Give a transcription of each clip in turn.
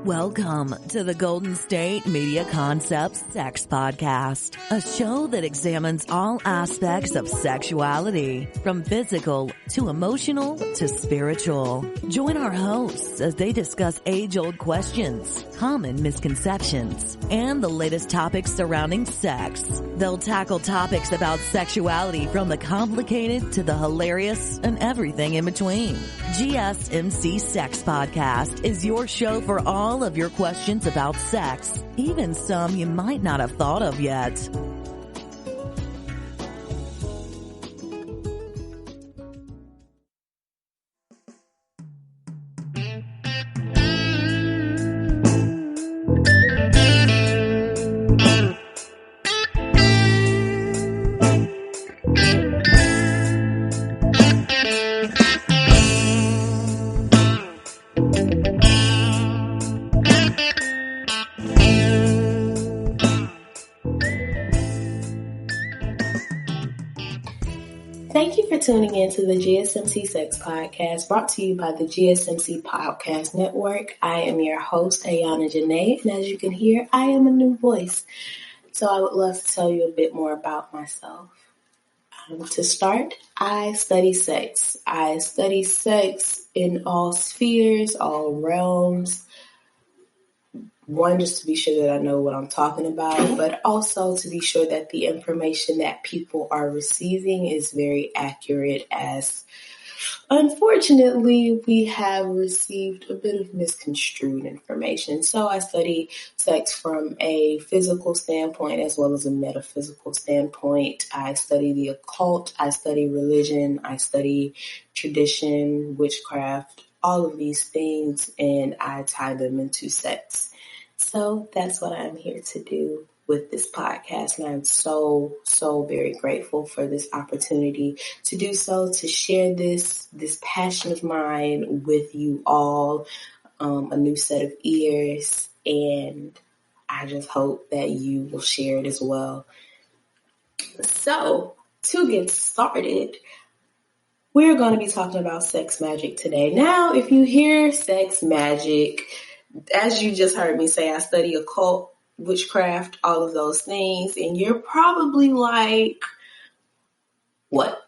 Welcome to the Golden State Media Concepts Sex Podcast, a show that examines all aspects of sexuality, from physical to emotional to spiritual. Join our hosts as they discuss age-old questions, common misconceptions, and the latest topics surrounding sex. They'll tackle topics about sexuality from the complicated to the hilarious and everything in between. GSMC Sex Podcast is your show for all of your questions about sex, even some you might not have thought of yet. Thank you for tuning in to the GSMC Sex Podcast, brought to you by the GSMC Podcast Network. I am your host, Ayyona, and as you can hear, I am a new voice. So I would love to tell you a bit more about myself. To start, I study sex. I study sex in all spheres, all realms. One, just to be sure that I know what I'm talking about, but also to be sure that the information that people are receiving is very accurate, as unfortunately we have received a bit of misconstrued information. So I study sex from a physical standpoint as well as a metaphysical standpoint. I study the occult, I study religion, I study tradition, witchcraft, all of these things, and I tie them into sex. So that's what I'm here to do with this podcast. And I'm so very grateful for this opportunity to do so, to share this passion of mine with you all, a new set of ears. And I just hope that you will share it as well. So to get started, we're going to be talking about sex magic today. Now, if you hear sex magic, as you just heard me say, I study occult, witchcraft, all of those things, and you're probably like, what?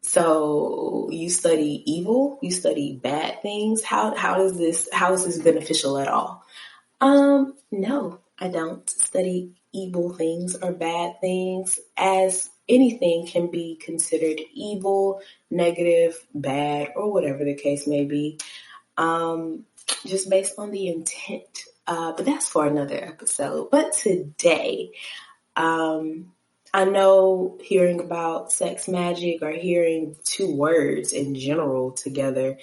So you study evil, you study bad things. How is this beneficial at all? No, I don't study evil things or bad things, as anything can be considered evil, negative, bad, or whatever the case may be. Just based on the intent. But that's for another episode. But today, I know hearing about sex magic or hearing two words in general together,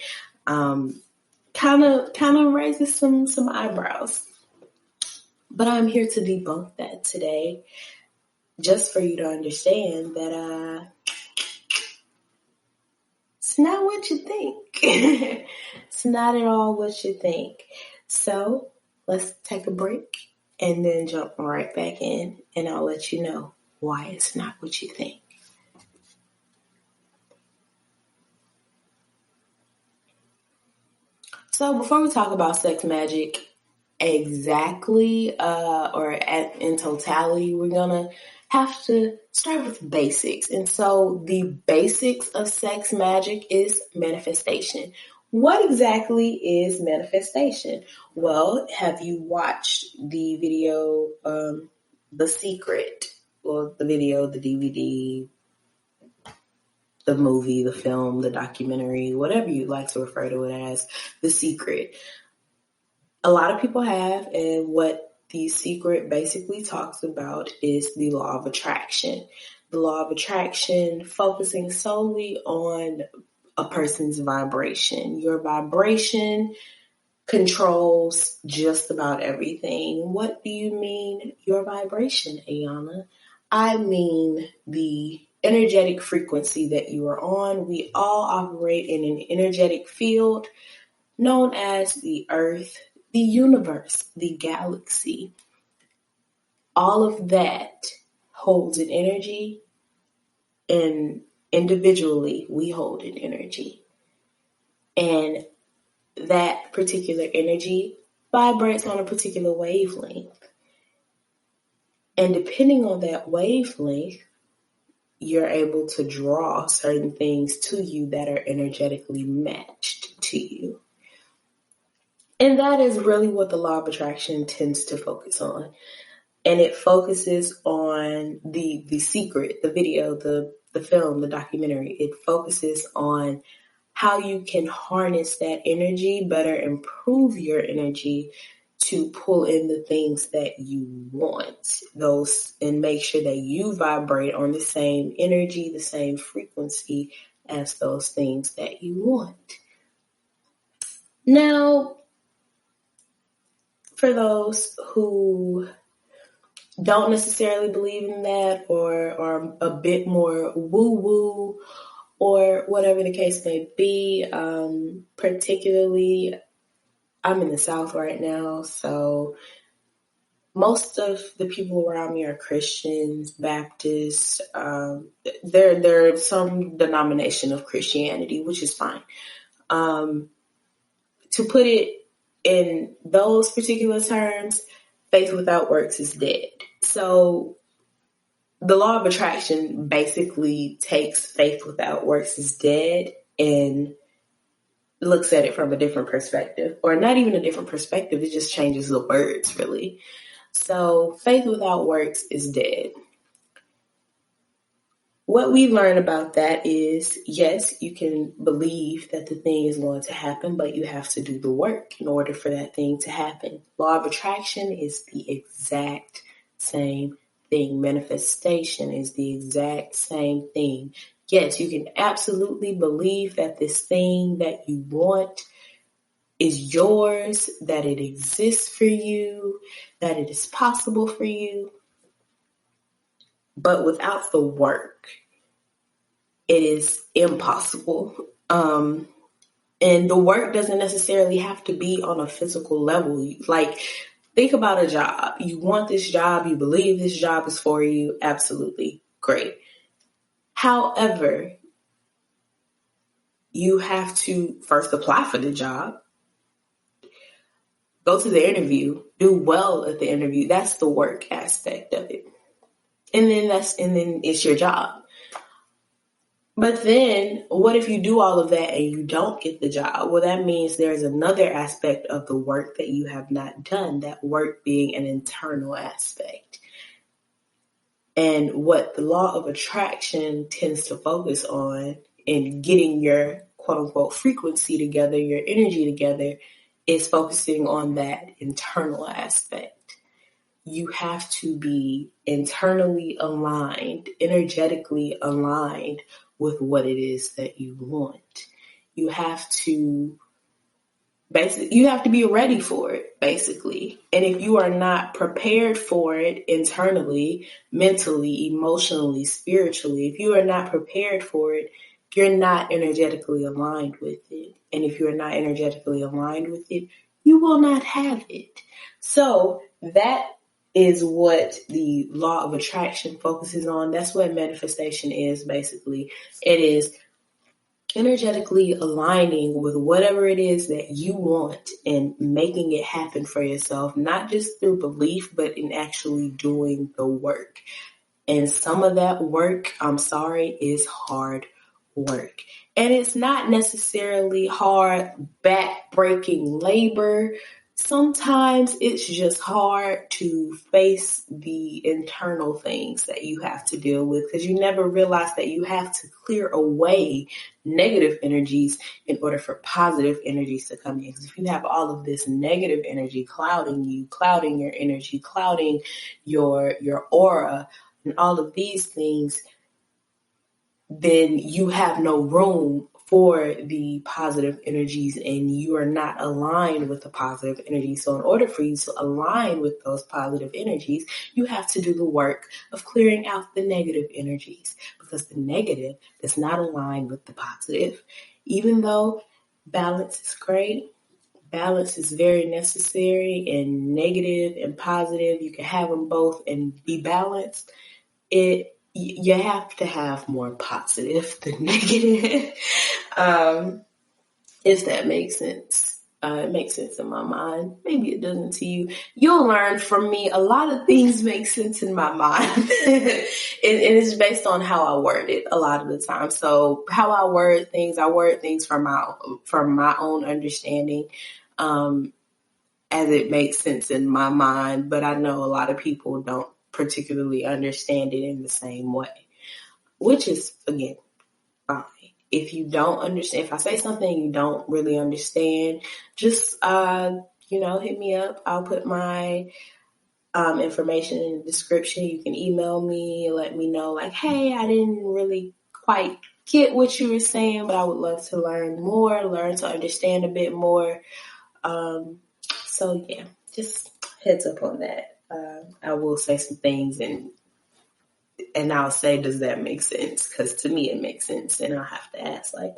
kind of raises some eyebrows. But I'm here to debunk that today, just for you to understand that, it's not what you think. It's not at all what you think. So let's take a break and then jump right back in, and I'll let you know why it's not what you think. So before we talk about sex magic exactly, in totality, we're going to have to start with basics. And so the basics of sex magic is manifestation. What exactly is manifestation? Well, have you watched the video, The Secret? Well, the video, the DVD, the movie, the film, the documentary, whatever you like to refer to it as, The Secret. A lot of people have, and what The Secret basically talks about is the law of attraction. The law of attraction focusing solely on a person's vibration. Your vibration controls just about everything. What do you mean your vibration, Ayyona? I mean the energetic frequency that you are on. We all operate in an energetic field known as the Earth, the universe, the galaxy. All of that holds an energy, and individually we hold an energy. And that particular energy vibrates on a particular wavelength. And depending on that wavelength, you're able to draw certain things to you that are energetically matched to you. And that is really what the law of attraction tends to focus on. And it focuses on the secret, the video, the film, the documentary. It focuses on how you can harness that energy, better improve your energy to pull in the things that you want, those, and make sure that you vibrate on the same energy, the same frequency as those things that you want. Now, for those who don't necessarily believe in that, or are a bit more woo-woo, or whatever the case may be, particularly, I'm in the South right now, so most of the people around me are Christians, Baptists. They're some denomination of Christianity, which is fine. To put it in those particular terms, faith without works is dead. So the law of attraction basically takes faith without works is dead and looks at it from a different perspective, or not even a different perspective. It just changes the words, really. So faith without works is dead. What we learn about that is, yes, you can believe that the thing is going to happen, but you have to do the work in order for that thing to happen. Law of attraction is the exact same thing. Manifestation is the exact same thing. Yes, you can absolutely believe that this thing that you want is yours, that it exists for you, that it is possible for you. But without the work, it is impossible. And the work doesn't necessarily have to be on a physical level. Like, think about a job. You want this job. You believe this job is for you. Absolutely. Great. However, you have to first apply for the job, go to the interview, do well at the interview. That's the work aspect of it. And then it's your job. But then what if you do all of that and you don't get the job? Well, that means there's another aspect of the work that you have not done, that work being an internal aspect. And what the law of attraction tends to focus on in getting your quote unquote frequency together, your energy together, is focusing on that internal aspect. You have to be internally aligned, energetically aligned with what it is that you want. You have to be ready for it, basically. And if you are not prepared for it internally, mentally, emotionally, spiritually, if you are not prepared for it, you're not energetically aligned with it. And if you're not energetically aligned with it, you will not have it. So that is what the law of attraction focuses on. That's what manifestation is, basically. It is energetically aligning with whatever it is that you want and making it happen for yourself, not just through belief, but in actually doing the work. And some of that work, is hard work. And it's not necessarily hard, back-breaking labor. Sometimes it's just hard to face the internal things that you have to deal with, because you never realize that you have to clear away negative energies in order for positive energies to come in. Because if you have all of this negative energy clouding you, clouding your energy, clouding your aura, and all of these things, then you have no room for the positive energies, and you are not aligned with the positive energies. So in order for you to align with those positive energies, you have to do the work of clearing out the negative energies, because the negative does not align with the positive. Even though balance is great, balance is very necessary, and negative and positive, you can have them both and be balanced. You have to have more positive than negative, if that makes sense. It makes sense in my mind. Maybe it doesn't to you. You'll learn from me. A lot of things make sense in my mind. And it's based on how I word it a lot of the time. So how I word things from my own understanding, as it makes sense in my mind. But I know a lot of people don't particularly understand it in the same way, which is, again, fine. If you don't understand, if I say something you don't really understand, just, hit me up. I'll put my information in the description. You can email me and let me know, like, hey, I didn't really quite get what you were saying, but I would love to learn more, learn to understand a bit more. So yeah, just heads up on that. I will say some things and I'll say, does that make sense? Because to me, it makes sense. And I'll have to ask, like,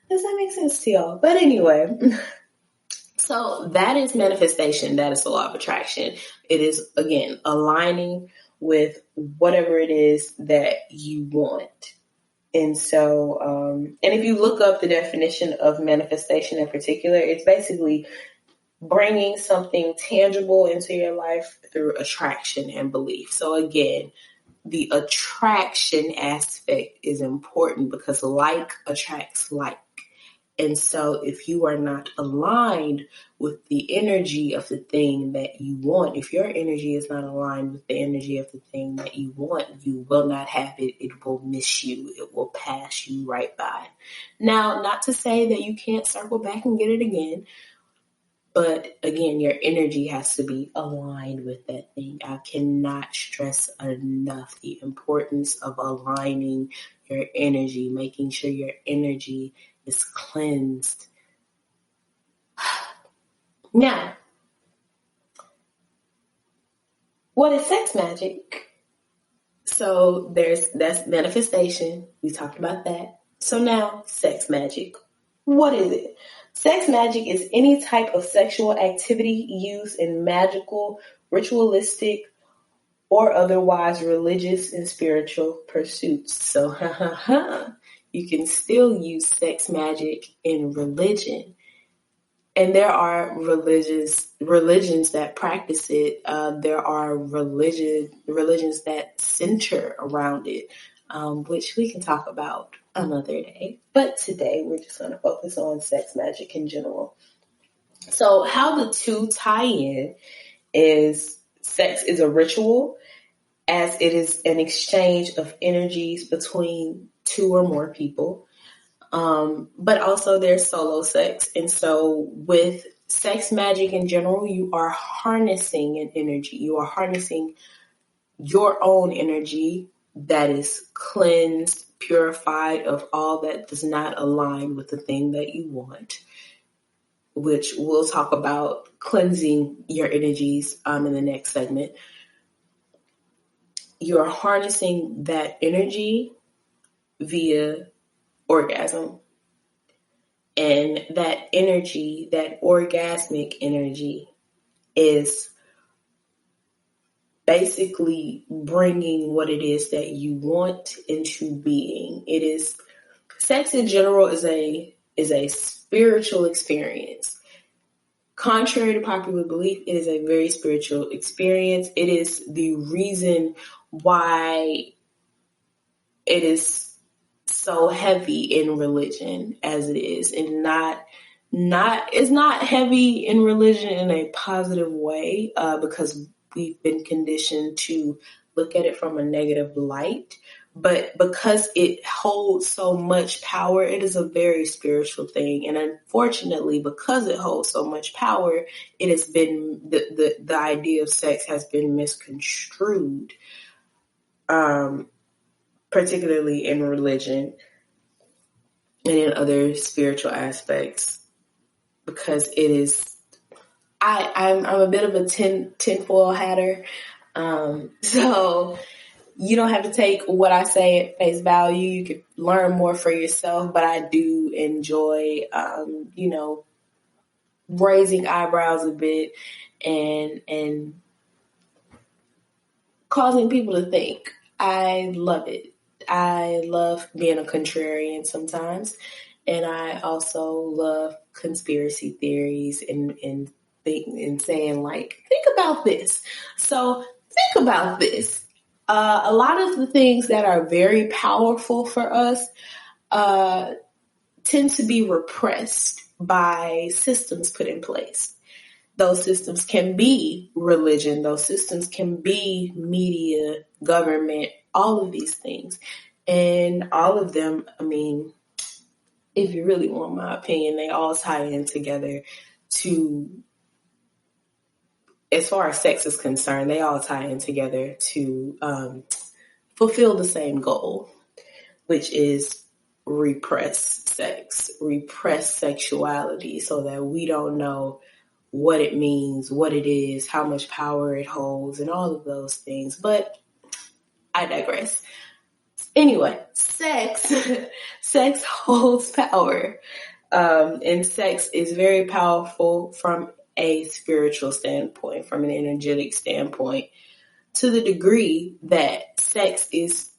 does that make sense to y'all? But anyway, so that is manifestation. That is the law of attraction. It is, again, aligning with whatever it is that you want. And so, and if you look up the definition of manifestation in particular, it's basically bringing something tangible into your life through attraction and belief. So again, the attraction aspect is important because like attracts like. And so if you are not aligned with the energy of the thing that you want, if your energy is not aligned with the energy of the thing that you want, you will not have it. It will miss you. It will pass you right by. Now, not to say that you can't circle back and get it again. But again, your energy has to be aligned with that thing. I cannot stress enough the importance of aligning your energy, making sure your energy is cleansed. Now, what is sex magic? So that's manifestation. We talked about that. So now, sex magic. What is it? Sex magic is any type of sexual activity used in magical, ritualistic, or otherwise religious and spiritual pursuits. So, you can still use sex magic in religion. And there are religions that practice it. There are religions that center around it, which we can talk about another day. But today we're just going to focus on sex magic in general. So how the two tie in is sex is a ritual, as it is an exchange of energies between two or more people. But also there's solo sex. And so with sex magic in general, you are harnessing an energy. You are harnessing your own energy that is cleansed, purified of all that does not align with the thing that you want, which we'll talk about cleansing your energies in the next segment. You're harnessing that energy via orgasm. And that energy, that orgasmic energy, is basically bringing what it is that you want into being. It is, sex in general is a spiritual experience. Contrary to popular belief, it is a very spiritual experience. It is the reason why it is so heavy in religion as it is, and it's not heavy in religion in a positive way, because we've been conditioned to look at it from a negative light. But because it holds so much power, it is a very spiritual thing. And unfortunately, because it holds so much power, it has been the idea of sex has been misconstrued, particularly in religion and in other spiritual aspects, because it is, I'm a bit of a tinfoil hatter. So you don't have to take what I say at face value. You can learn more for yourself, but I do enjoy, raising eyebrows a bit and causing people to think. I love it. I love being a contrarian sometimes. And I also love conspiracy theories and saying like, think about this. So think about this. A lot of the things that are very powerful for us tend to be repressed by systems put in place. Those systems can be religion. Those systems can be media, government, all of these things. And all of them, I mean, if you really want my opinion, they all tie in together to, as far as sex is concerned, they all tie in together to fulfill the same goal, which is repress sex, repress sexuality, so that we don't know what it means, what it is, how much power it holds, and all of those things. But I digress. Anyway, sex holds power. And sex is very powerful from a spiritual standpoint, from an energetic standpoint, to the degree that sex is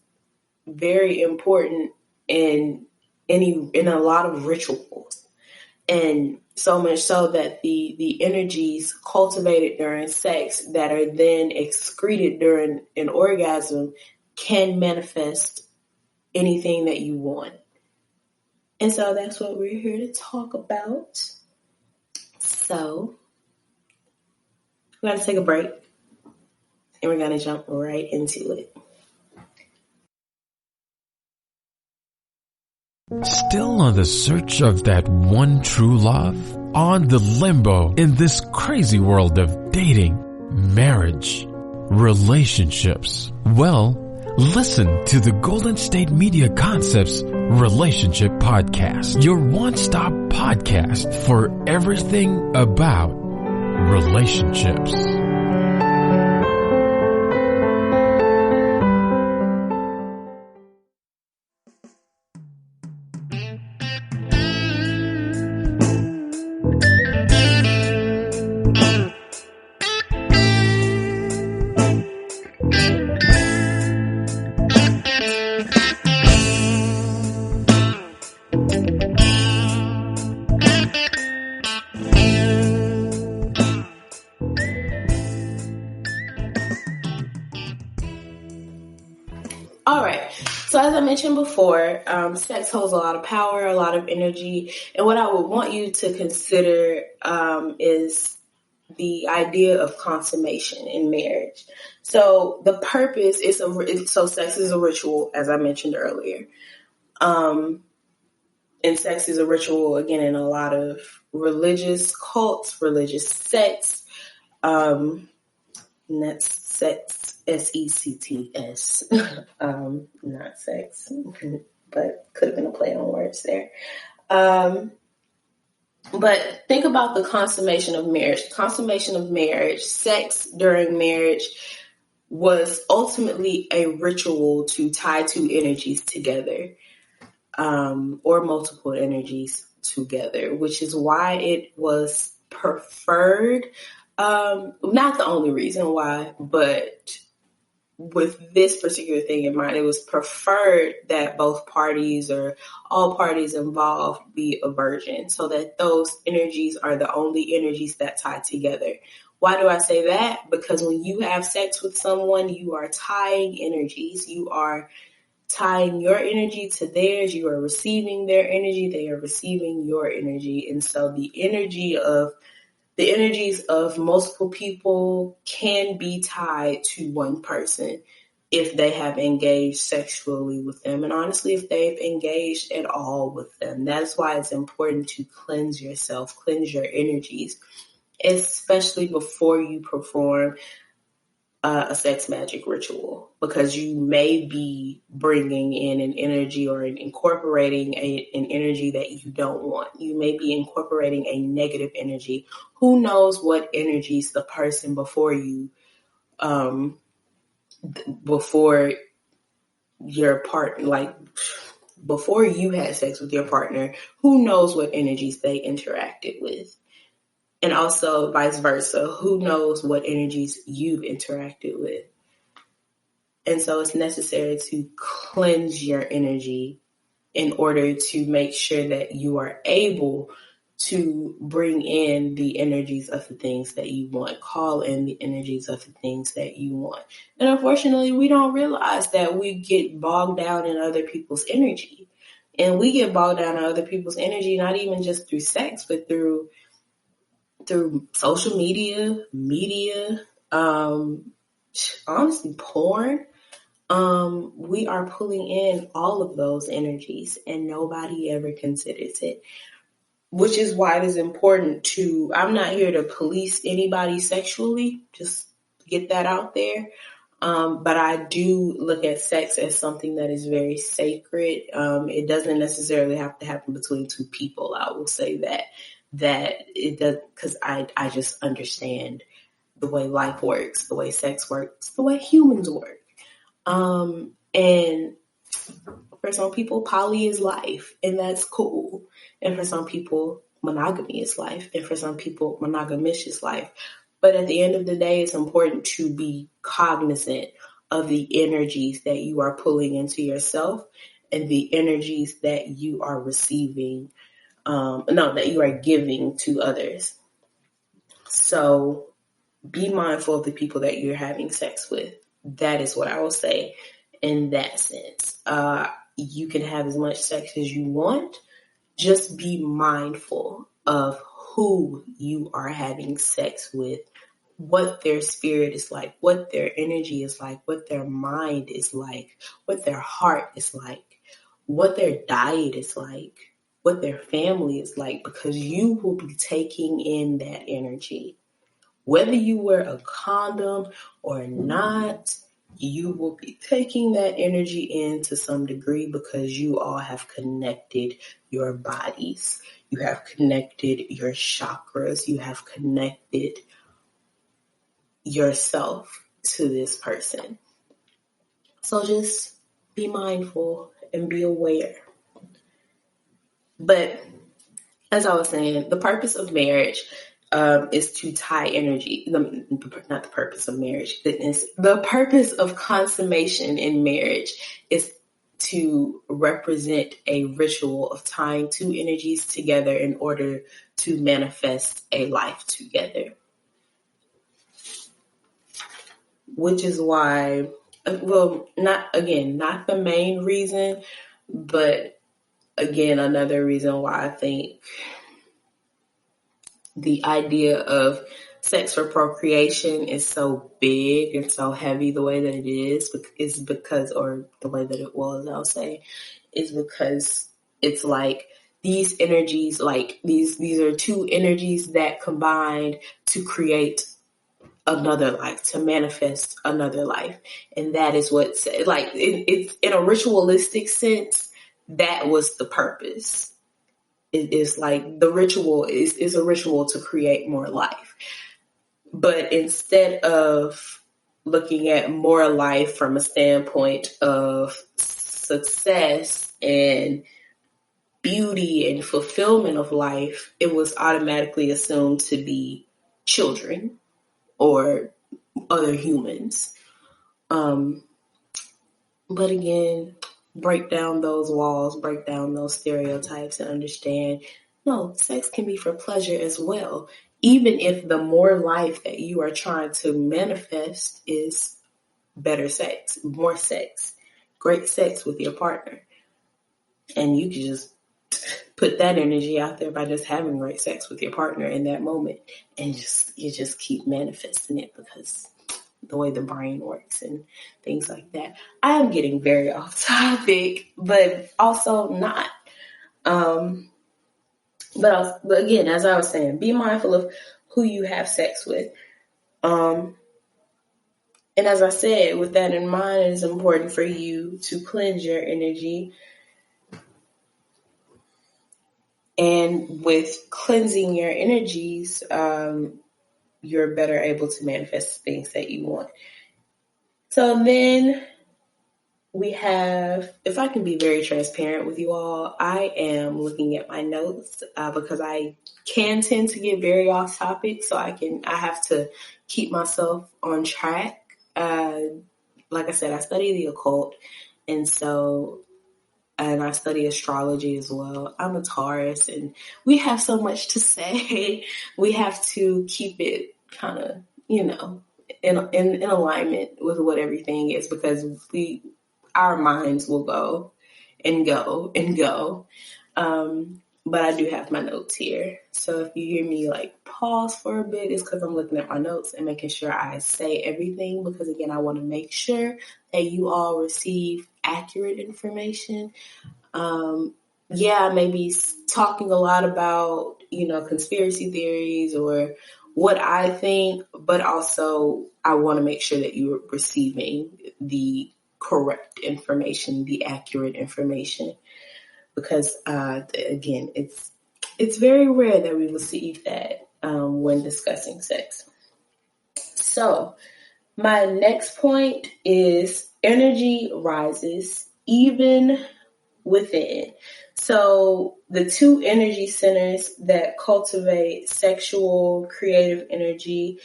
very important in a lot of rituals. And so much so that the energies cultivated during sex that are then excreted during an orgasm can manifest anything that you want. And so that's what we're here to talk about. So we're going to take a break and we're going to jump right into it. Still on the search of that one true love? On the limbo in this crazy world of dating, marriage, relationships? Well, listen to the Golden State Media Concepts Relationship Podcast, your one-stop podcast for everything about relationships. All right. So as I mentioned before, sex holds a lot of power, a lot of energy. And what I would want you to consider is the idea of consummation in marriage. So the purpose is, so sex is a ritual, as I mentioned earlier. And sex is a ritual, again, in a lot of religious cults, religious sects. And that's sex. S-E-C-T-S, not sex, but could have been a play on words there. But think about the consummation of marriage. The consummation of marriage, sex during marriage, was ultimately a ritual to tie two energies together, or multiple energies together, which is why it was preferred. Not the only reason why, but with this particular thing in mind, it was preferred that both parties or all parties involved be a virgin, so that those energies are the only energies that tie together. Why do I say that? Because when you have sex with someone, you are tying energies. You are tying your energy to theirs. You are receiving their energy. They are receiving your energy. And so the energies of multiple people can be tied to one person if they have engaged sexually with them. And honestly, if they've engaged at all with them. That's why it's important to cleanse yourself, cleanse your energies, especially before you perform a sex magic ritual, because you may be bringing in an energy or incorporating an energy that you don't want. You may be incorporating a negative energy. Who knows what energies the person before you, before your partner, like before you had sex with your partner, who knows what energies they interacted with? And also vice versa, who knows what energies you've interacted with? And so it's necessary to cleanse your energy in order to make sure that you are able to bring in the energies of the things that you want, call in the energies of the things that you want. And unfortunately, we don't realize that we get bogged down in other people's energy. And we get bogged down in other people's energy, not even just through sex, but through social media, honestly, porn. We are pulling in all of those energies and nobody ever considers it. Which is why it is important I'm not here to police anybody sexually, just get that out there. But I do look at sex as something that is very sacred. It doesn't necessarily have to happen between two people. I will say that it does, because I just understand the way life works, the way sex works, the way humans work. And for some people, poly is life, and that's cool. And for some people, monogamy is life. And for some people, monogamous is life. But at the end of the day, it's important to be cognizant of the energies that you are pulling into yourself and the energies that you are receiving, that you are giving to others. So be mindful of the people that you're having sex with. That is what I will say in that sense. You can have as much sex as you want. Just be mindful of who you are having sex with, what their spirit is like, what their energy is like, what their mind is like, what their heart is like, what their diet is like, what their family is like, because you will be taking in that energy. Whether you wear a condom or not, you will be taking that energy in to some degree because you all have connected your bodies. You have connected your chakras. You have connected yourself to this person. So just be mindful and be aware. But as I was saying, the purpose of marriage is to tie energy. Not the purpose of marriage. The purpose of consummation in marriage is to represent a ritual of tying two energies together in order to manifest a life together. Which is why, not the main reason, but again, another reason why I think the idea of sex for procreation is so big and so heavy the way that it is because, or the way that it was, I'll say, is because it's like these energies, like these are two energies that combined to create another life, to manifest another life. And that is what, like, it's in a ritualistic sense, that was the purpose. It is like the ritual is a ritual to create more life. But instead of looking at more life from a standpoint of success and beauty and fulfillment of life, it was automatically assumed to be children or other humans. But again, break down those walls, break down those stereotypes, and understand, no, sex can be for pleasure as well. Even if the more life that you are trying to manifest is better sex, more sex, great sex with your partner. And you can just put that energy out there by just having great sex with your partner in that moment. And you just keep manifesting it because the way the brain works and things like that. I am getting very off topic, but also not. But again, as I was saying, be mindful of who you have sex with. And as I said, with that in mind, it is important for you to cleanse your energy. And with cleansing your energies, you're better able to manifest things that you want. So then we have, if I can be very transparent with you all, I am looking at my notes because I can tend to get very off topic. So I have to keep myself on track. Like I said, I study the occult. And so and I study astrology as well. I'm a Taurus, and we have so much to say. We have to keep it kind of, in alignment with what everything is, because our minds will go and go and go. But I do have my notes here. So if you hear me like pause for a bit, it's because I'm looking at my notes and making sure I say everything, because again, I want to make sure that you all receive accurate information. Maybe talking a lot about, conspiracy theories or what I think, but also I want to make sure that you're receiving the correct information, the accurate information, because again, it's very rare that we receive that when discussing sex. So my next point is energy rises even within. So the two energy centers that cultivate sexual creative energy,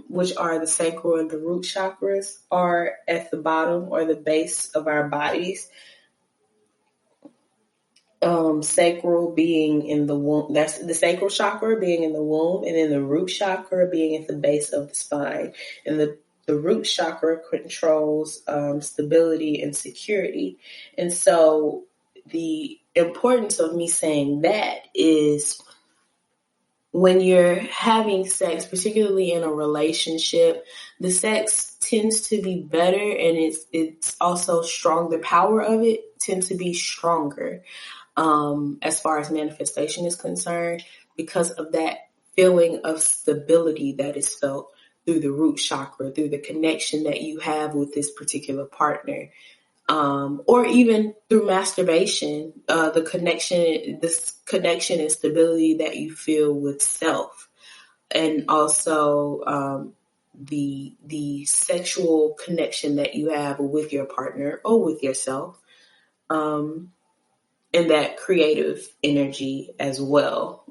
which are the sacral and the root chakras, are at the bottom or the base of our bodies. Sacral being in the womb, that's the sacral chakra being in the womb, and then the root chakra being at the base of the spine. And the root chakra controls stability and security. And so the importance of me saying that is when you're having sex, particularly in a relationship, the sex tends to be better, and it's also strong. The power of it tends to be stronger as far as manifestation is concerned, because of that feeling of stability that is felt through the root chakra, through the connection that you have with this particular partner. Or even through masturbation, this connection and stability that you feel with self, and also the sexual connection that you have with your partner or with yourself, and that creative energy as well.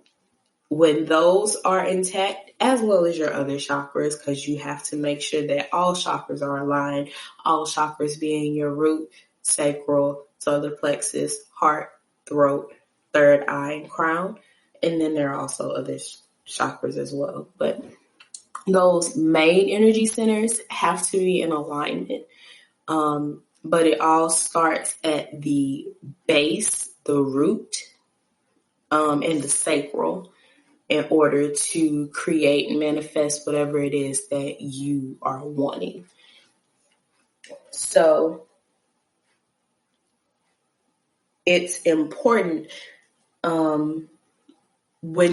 When those are intact, as well as your other chakras, because you have to make sure that all chakras are aligned, all chakras being your root, sacral, solar plexus, heart, throat, third eye, and crown. And then there are also other chakras as well. But those main energy centers have to be in alignment. But it all starts at the base, the root, and the sacral, in order to create and manifest whatever it is that you are wanting. So it's important when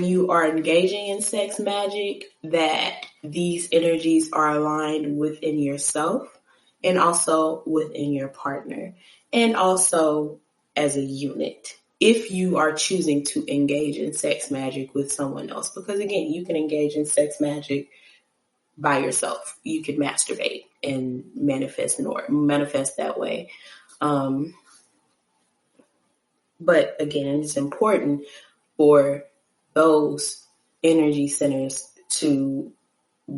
you are engaging in sex magic that these energies are aligned within yourself and also within your partner, and also as a unit, if you are choosing to engage in sex magic with someone else. Because again, you can engage in sex magic by yourself. You can masturbate and manifest that way. But again, it's important for those energy centers to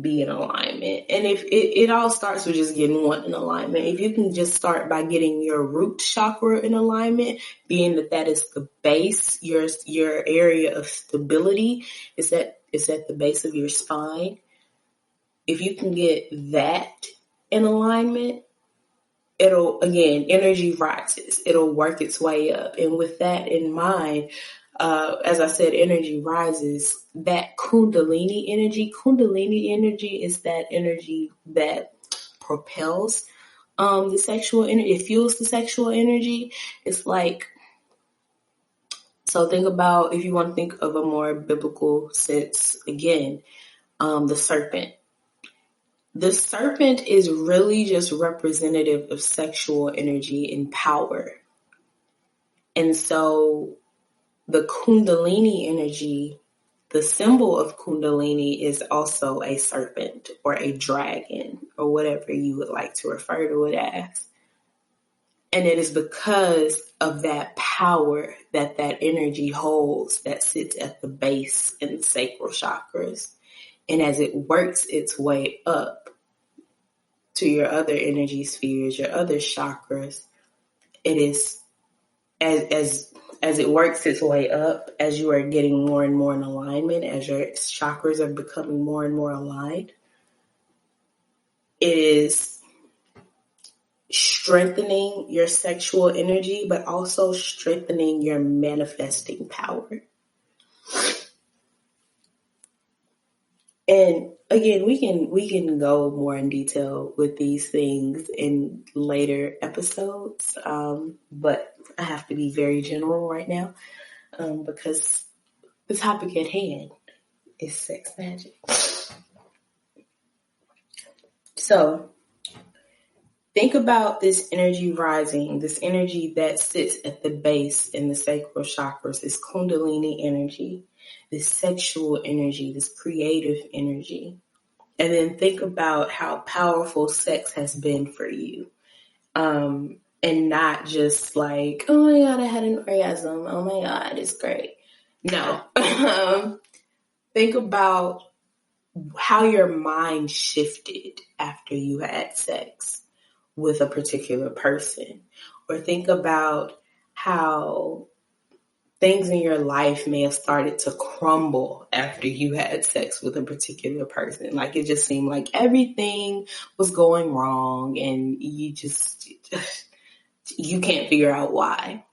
be in alignment. And if it all starts with just getting one in alignment. If you can just start by getting your root chakra in alignment, being that is the base, your area of stability is at the base of your spine. If you can get that in alignment, energy rises. It'll work its way up. And with that in mind, as I said, energy rises. That Kundalini energy is that energy that propels the sexual energy. It fuels the sexual energy. It's like, so think about, if you want to think of a more biblical sense, again, the serpent. The serpent is really just representative of sexual energy and power. And so the Kundalini energy, the symbol of Kundalini, is also a serpent or a dragon or whatever you would like to refer to it as. And it is because of that power that energy holds that sits at the base in the sacral chakras. And as it works its way up to your other energy spheres, your other chakras, it is as it works its way up, as you are getting more and more in alignment, as your chakras are becoming more and more aligned, it is strengthening your sexual energy, but also strengthening your manifesting power. And again, we can go more in detail with these things in later episodes, but I have to be very general right now, because the topic at hand is sex magic. So think about this energy rising, this energy that sits at the base in the sacral chakras, this kundalini energy, this sexual energy, this creative energy. And then think about how powerful sex has been for you. And not just like, oh my God, I had an orgasm. Oh my God, it's great. No. Think about how your mind shifted after you had sex with a particular person. Or think about how things in your life may have started to crumble after you had sex with a particular person. Like it just seemed like everything was going wrong and you can't figure out why.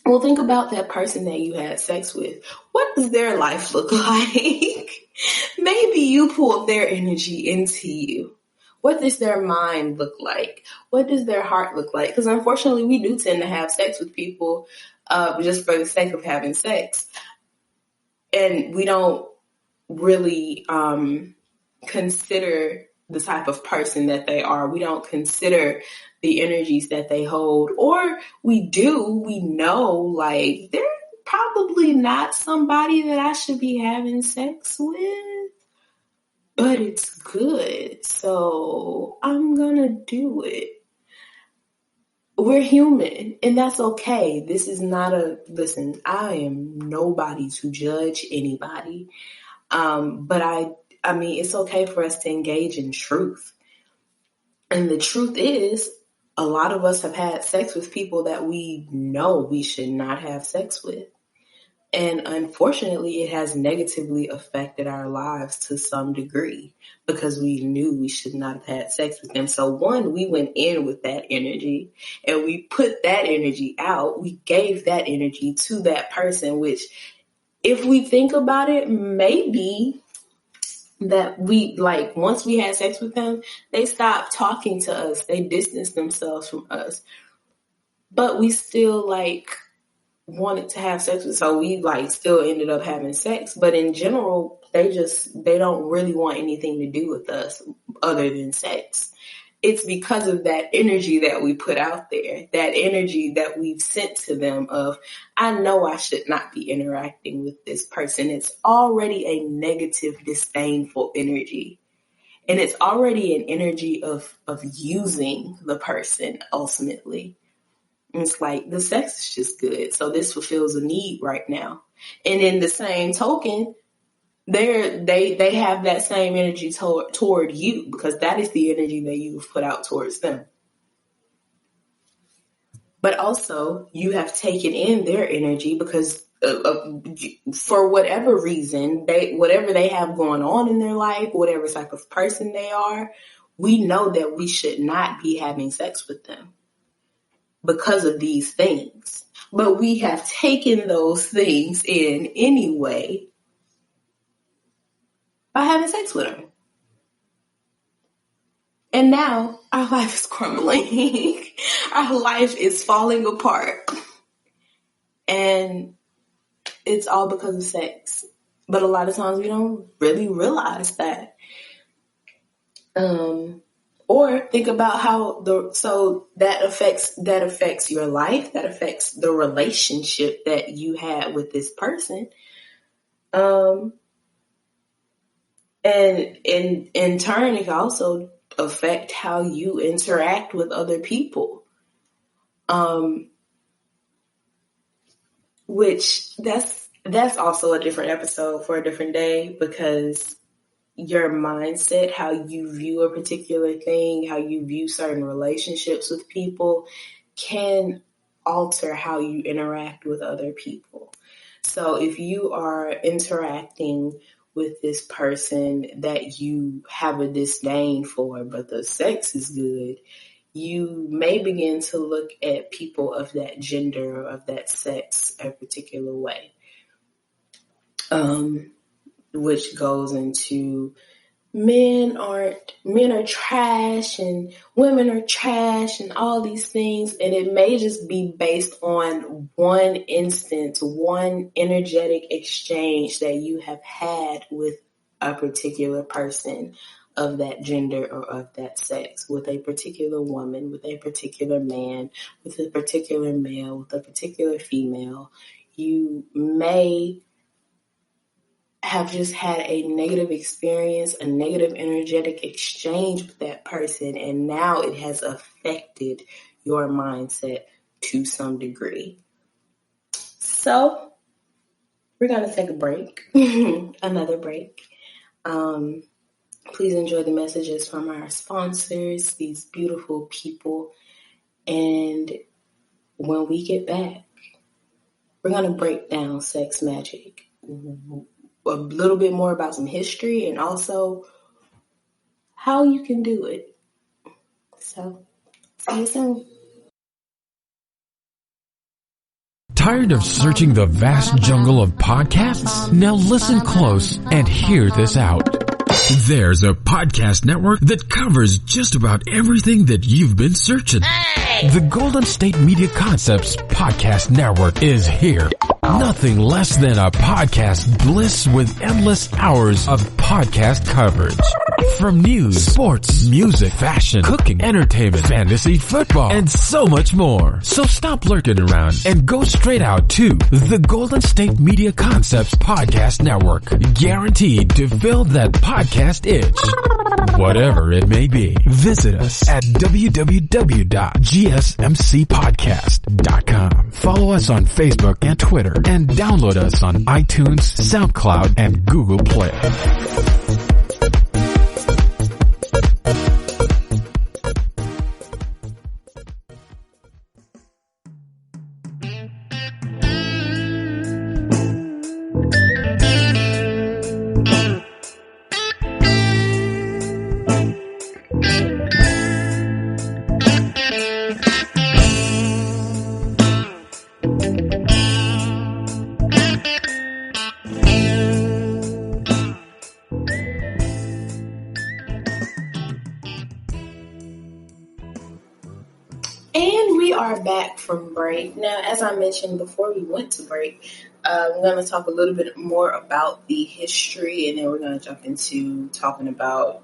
Well, think about that person that you had sex with. What does their life look like? Maybe you pulled their energy into you. What does their mind look like? What does their heart look like? Because unfortunately, we do tend to have sex with people just for the sake of having sex. And we don't really consider the type of person that they are. We don't consider the energies that they hold. Or we know like they're probably not somebody that I should be having sex with, but it's good, so I'm gonna do it. We're human, and that's okay. This is not listen, I am nobody to judge anybody. But I mean, it's okay for us to engage in truth. And the truth is, a lot of us have had sex with people that we know we should not have sex with. And unfortunately, it has negatively affected our lives to some degree because we knew we should not have had sex with them. So one, we went in with that energy and we put that energy out. We gave that energy to that person, which if we think about it, maybe that we like once we had sex with them, they stopped talking to us. They distanced themselves from us, but we still like wanted to have sex with, so we like still ended up having sex. But in general, they don't really want anything to do with us other than sex. It's because of that energy that we put out there, that energy that we've sent to them of, I know I should not be interacting with this person. It's already a negative, disdainful energy. And it's already an energy of using the person ultimately. It's like the sex is just good, so this fulfills a need right now. And in the same token, they have that same energy toward you because that is the energy that you've put out towards them. But also, you have taken in their energy because for whatever reason, whatever they have going on in their life, whatever type of person they are, we know that we should not be having sex with them because of these things. But we have taken those things in anyway by having sex with them. And now our life is crumbling. Our life is falling apart. And it's all because of sex. But a lot of times we don't really realize that. Or think about how that affects your life, that affects the relationship that you had with this person. And in turn, it can also affect how you interact with other people. Which that's also a different episode for a different day, because your mindset, how you view a particular thing, how you view certain relationships with people can alter how you interact with other people. So if you are interacting with this person that you have a disdain for, but the sex is good, you may begin to look at people of that gender or of that sex a particular way, which goes into men are trash and women are trash and all these things. And it may just be based on one instance, one energetic exchange that you have had with a particular person of that gender or of that sex, with a particular woman, with a particular man, with a particular male, with a particular female. You may have just had a negative experience, a negative energetic exchange with that person, and now it has affected your mindset to some degree. So we're going to take a break, another break. Please enjoy the messages from our sponsors, these beautiful people. And when we get back, we're going to break down sex magic, a little bit more about some history, and also how you can do it. So, see you soon. Tired of searching the vast jungle of podcasts? Now listen close and hear this out. There's a podcast network that covers just about everything that you've been searching. Hey! The Golden State Media Concepts Podcast Network is here. Nothing less than a podcast bliss with endless hours of podcast coverage. From news, sports, music, fashion, cooking, entertainment, fantasy, football, and so much more. So stop lurking around and go straight out to the Golden State Media Concepts Podcast Network. Guaranteed to fill that podcast itch. Whatever it may be. Visit us at www.gsmcpodcast.com. Follow us on Facebook and Twitter, and download us on iTunes, SoundCloud, and Google Play. Back from break. Now, as I mentioned before we went to break, we're going to talk a little bit more about the history, and then we're going to jump into talking about,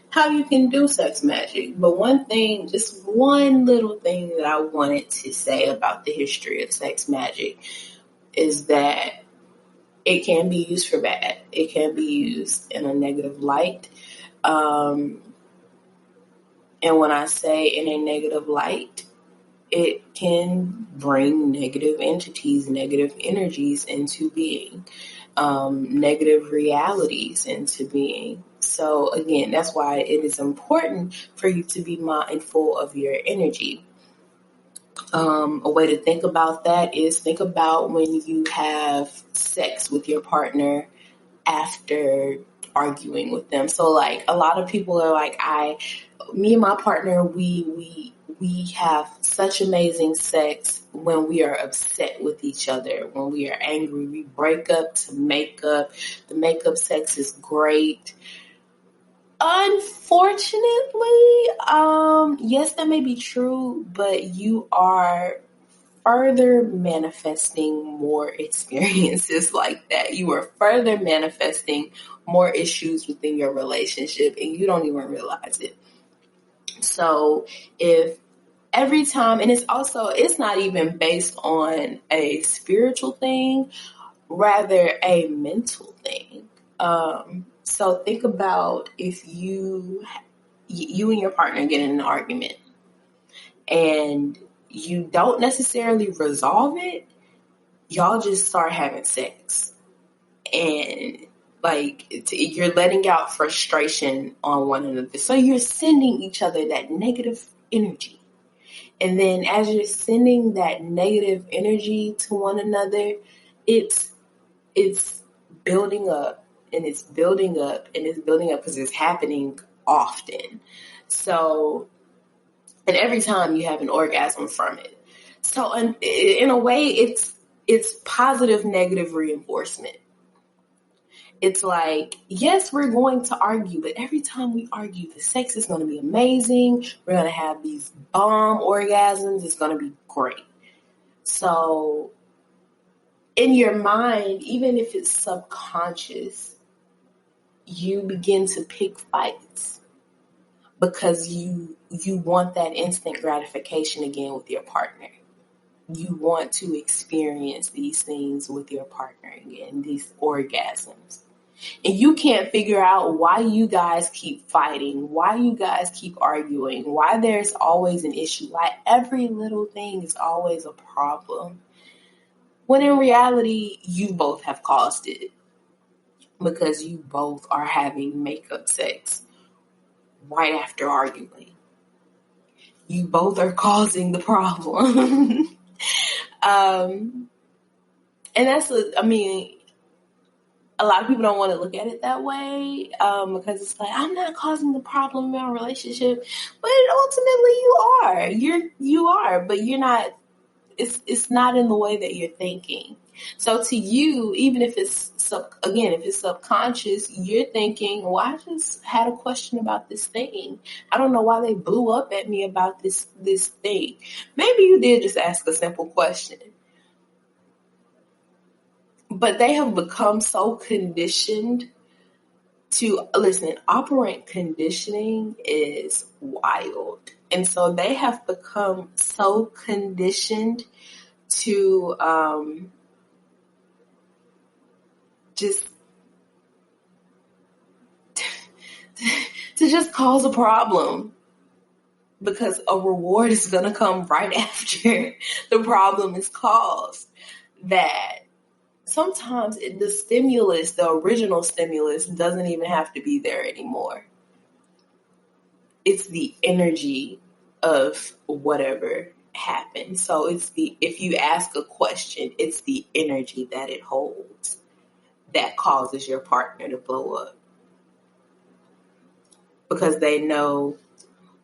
how you can do sex magic. But one little thing that I wanted to say about the history of sex magic is that it can be used for bad. It can be used in a negative light. And when I say in a negative light, it can bring negative entities, negative energies into being, negative realities into being. So again, that's why it is important for you to be mindful of your energy. A way to think about that is think about when you have sex with your partner after arguing with them. So like a lot of people are like, me and my partner, we have such amazing sex when we are upset with each other. When we are angry, we break up to make up. The makeup sex is great. Unfortunately, yes, that may be true, but you are further manifesting more experiences like that. You are further manifesting more issues within your relationship, and you don't even realize it. So if every time, and it's not even based on a spiritual thing, rather a mental thing. So think about if you and your partner get in an argument and you don't necessarily resolve it, y'all just start having sex. And you're letting out frustration on one another. So you're sending each other that negative energy. And then as you're sending that negative energy to one another, it's building up and it's building up and it's building up because it's happening often. So, and every time you have an orgasm from it. So in a way, it's positive, negative reinforcement. It's like, yes, we're going to argue, but every time we argue, the sex is going to be amazing. We're going to have these bomb orgasms. It's going to be great. So in your mind, even if it's subconscious, you begin to pick fights because you want that instant gratification again with your partner. You want to experience these things with your partner again, these orgasms. And you can't figure out why you guys keep fighting, why you guys keep arguing, why there's always an issue, why every little thing is always a problem. When in reality, you both have caused it because you both are having makeup sex right after arguing. You both are causing the problem. And that's, a lot of people don't want to look at it that way because it's like, I'm not causing the problem in our relationship, but ultimately you are, but you're not. It's not in the way that you're thinking. So to you, even if it's subconscious, you're thinking, well, I just had a question about this thing. I don't know why they blew up at me about this thing. Maybe you did just ask a simple question. But they have become so conditioned to, listen, operant conditioning is wild. And so they have become so conditioned to just cause a problem because a reward is going to come right after the problem is caused. That sometimes the original stimulus doesn't even have to be there anymore. It's the energy of whatever happened. So if you ask a question, it's the energy that it holds that causes your partner to blow up. Because they know,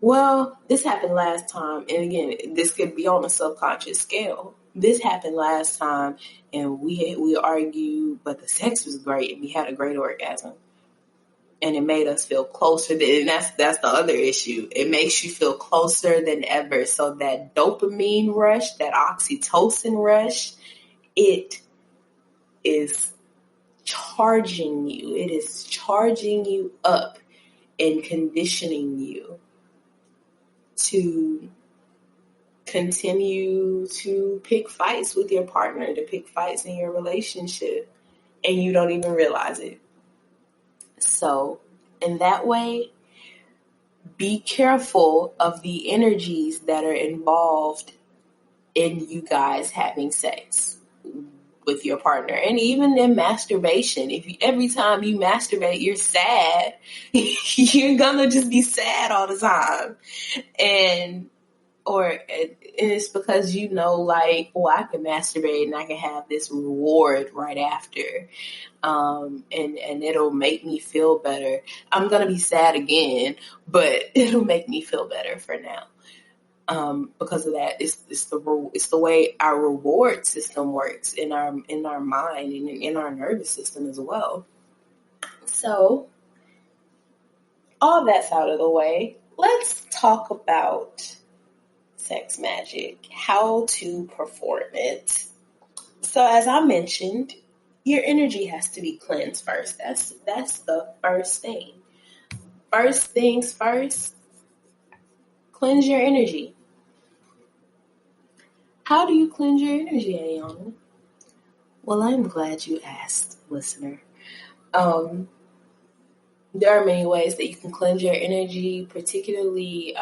well, this happened last time. And again, this could be on a subconscious scale. This happened last time and we argued, but the sex was great and we had a great orgasm. And it made us feel closer. And that's the other issue. It makes you feel closer than ever. So that dopamine rush, that oxytocin rush, it is charging you. It is charging you up and conditioning you to continue to pick fights with your partner, to pick fights in your relationship, and you don't even realize it. So, in that way, be careful of the energies that are involved in you guys having sex with your partner. And even in masturbation, every time you masturbate, you're sad, you're gonna just be sad all the time. And it's because like, well, I can masturbate and I can have this reward right after. And it'll make me feel better. I'm going to be sad again, but it'll make me feel better for now. Because of that, it's the way our reward system works in our mind and in our nervous system as well. So all that's out of the way. Let's talk about sex magic, how to perform it. So as I mentioned, your energy has to be cleansed first. That's the first thing. First things first, cleanse your energy. How do you cleanse your energy, Ayyona? Well, I'm glad you asked, listener. There are many ways that you can cleanse your energy, particularly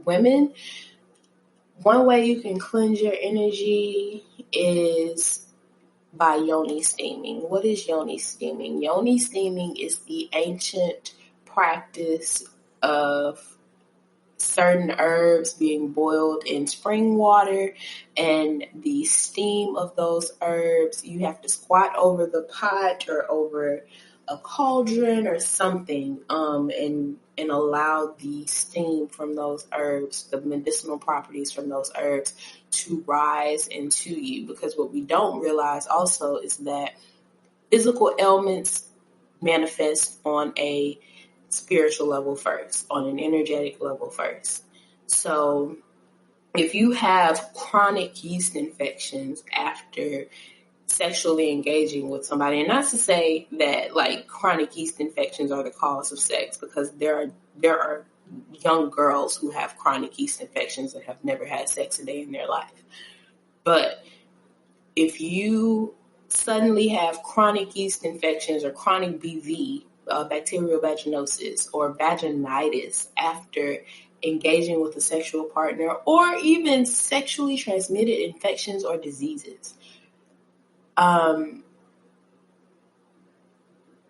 women. One way you can cleanse your energy is by Yoni steaming. What is Yoni steaming? Yoni steaming is the ancient practice of certain herbs being boiled in spring water, and the steam of those herbs, you have to squat over the pot or over a cauldron or something, and allow the steam from those herbs, the medicinal properties from those herbs, to rise into you. Because what we don't realize also is that physical ailments manifest on a spiritual level first, on an energetic level first. So if you have chronic yeast infections after sexually engaging with somebody, and not to say that like chronic yeast infections are the cause of sex, because there are young girls who have chronic yeast infections that have never had sex a day in their life. But if you suddenly have chronic yeast infections or chronic BV, bacterial vaginosis or vaginitis after engaging with a sexual partner, or even sexually transmitted infections or diseases,